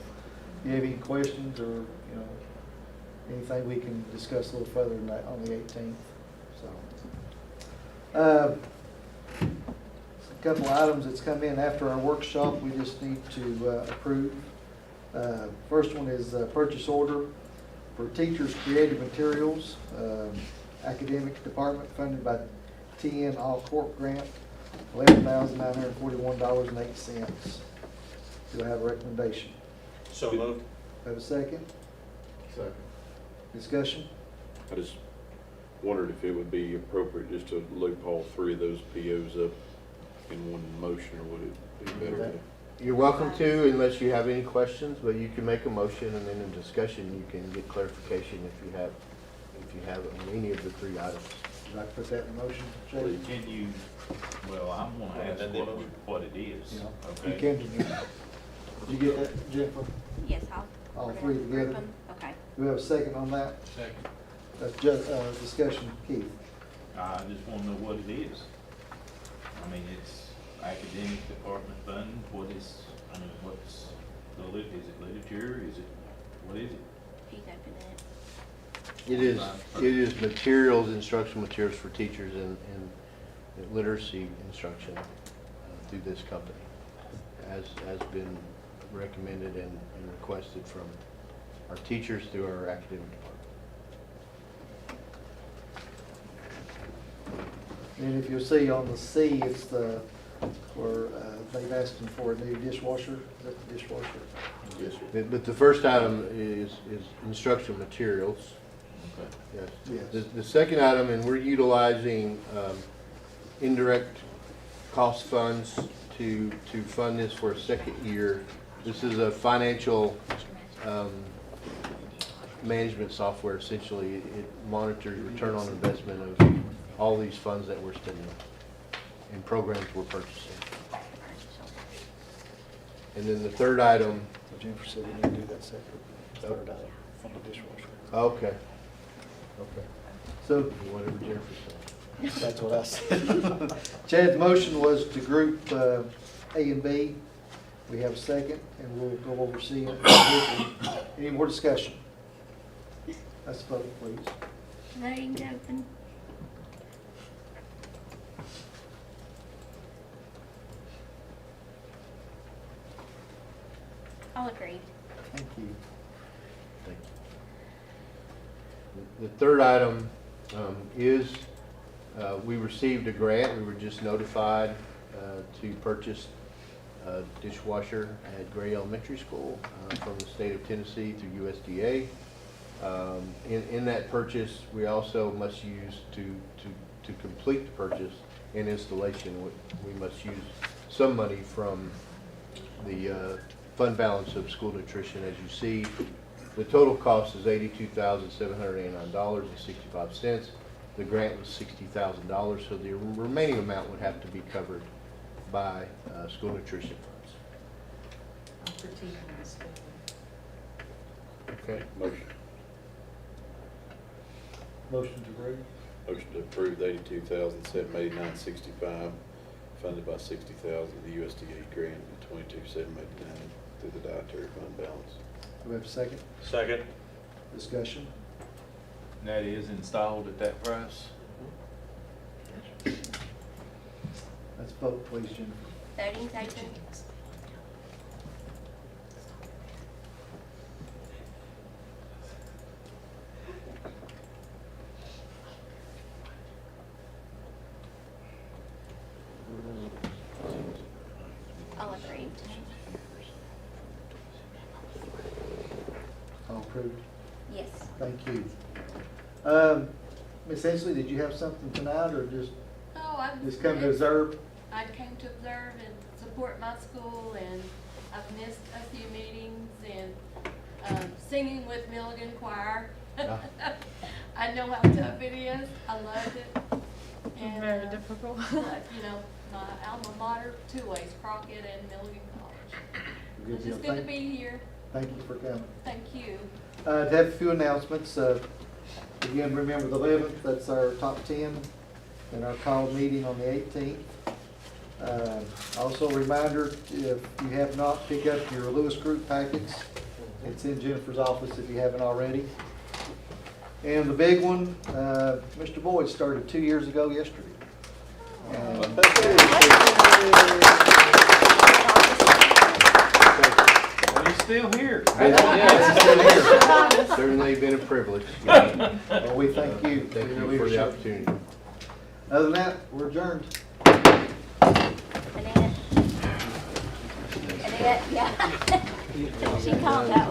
if you have any questions or, you know, anything we can discuss a little further than that on the 18th, so. A couple of items that's come in after our workshop we just need to approve. First one is purchase order for teachers' creative materials, academic department funded by TN All Corp grant, $11,941.08. Do I have a recommendation? So moved. Have a second? Second. Discussion? I just wondered if it would be appropriate just to loop all 3 of those POs up in one motion, or would it be better to You're welcome to, unless you have any questions, but you can make a motion, and then in discussion, you can get clarification if you have on any of the three items. Would you like to put that in motion, Well, Jay? can you, well, I'm gonna ask what it is, You okay? can, did you get that, Jennifer? Yes, I'll. All we're gonna three group together? them. Okay. Do we have a second on that? Second. That's just, discussion, Keith. I just wanna know what it is. I mean, it's academic department funding, what is, I mean, what's the is it literature, is it, what is it? He's open It is materials, instructional materials for teachers and literacy instruction through this company, as been recommended and requested from our teachers through our academic department. And if you'll see on the C, it's where they've asked them for a new dishwasher. Is that the dishwasher? Yes, sir. But the first item is instructional materials. Okay. Yes. Yes. The second item, and we're utilizing indirect cost funds to fund this for a second year. This is a financial management software. Essentially, it monitors return on investment of all these funds that we're spending and programs we're purchasing. And then the third item. So Jennifer said we need to do that separate. Third item from the dishwasher. Okay. Okay. So Whatever Jennifer said. that's what I said. Chad's motion was to group A and B. We have a second, and we'll go over C. Any more discussion? Let's vote, please. Voting's open. All agreed. Thank you. Thank you. The third item is we received a grant. We were just notified to purchase a dishwasher at Gray Elementary School from the state of Tennessee through USDA. In that purchase, we also must use to complete the purchase and installation, we must use some money from the fund balance of school nutrition. As you see, the total cost is $82,789.65. The grant was $60,000, so the remaining amount would have to be covered by school nutrition funds. I'm critiquing this. Okay. Motion. Motion to approve. Motion to approve the $82,789.65, funded by $60,000 of the USDA grant and $22,789 through the dietary fund balance. Do we have a second? Second. Discussion? And that is installed at that price? Let's vote, please, Jennifer. Voting's open. All agreed. All approved? Yes. Thank you. Ms. Hensley, did you have something tonight, or just come to observe? I came to observe and support my school, and I've missed a few meetings and singing with Milligan Choir. I know how tough it is. I loved it. And, Very difficult. But, you know, my alma mater, two ways, Crockett and Milligan College. It's just good to be here. Thank you for coming. Thank you. To have a few announcements, again, remember the 11th, that's our top 10, and our call meeting on the 18th. Also a reminder, if you have not, pick up your Lewis Group packets. It's in Jennifer's office if you haven't already. And the big one, Mr. Boyd started 2 years ago yesterday. Well, he's still here. Certainly been a privilege. Well, we thank you. Thank you for the opportunity. Other than that, we're adjourned. Annette, yeah. She called that one.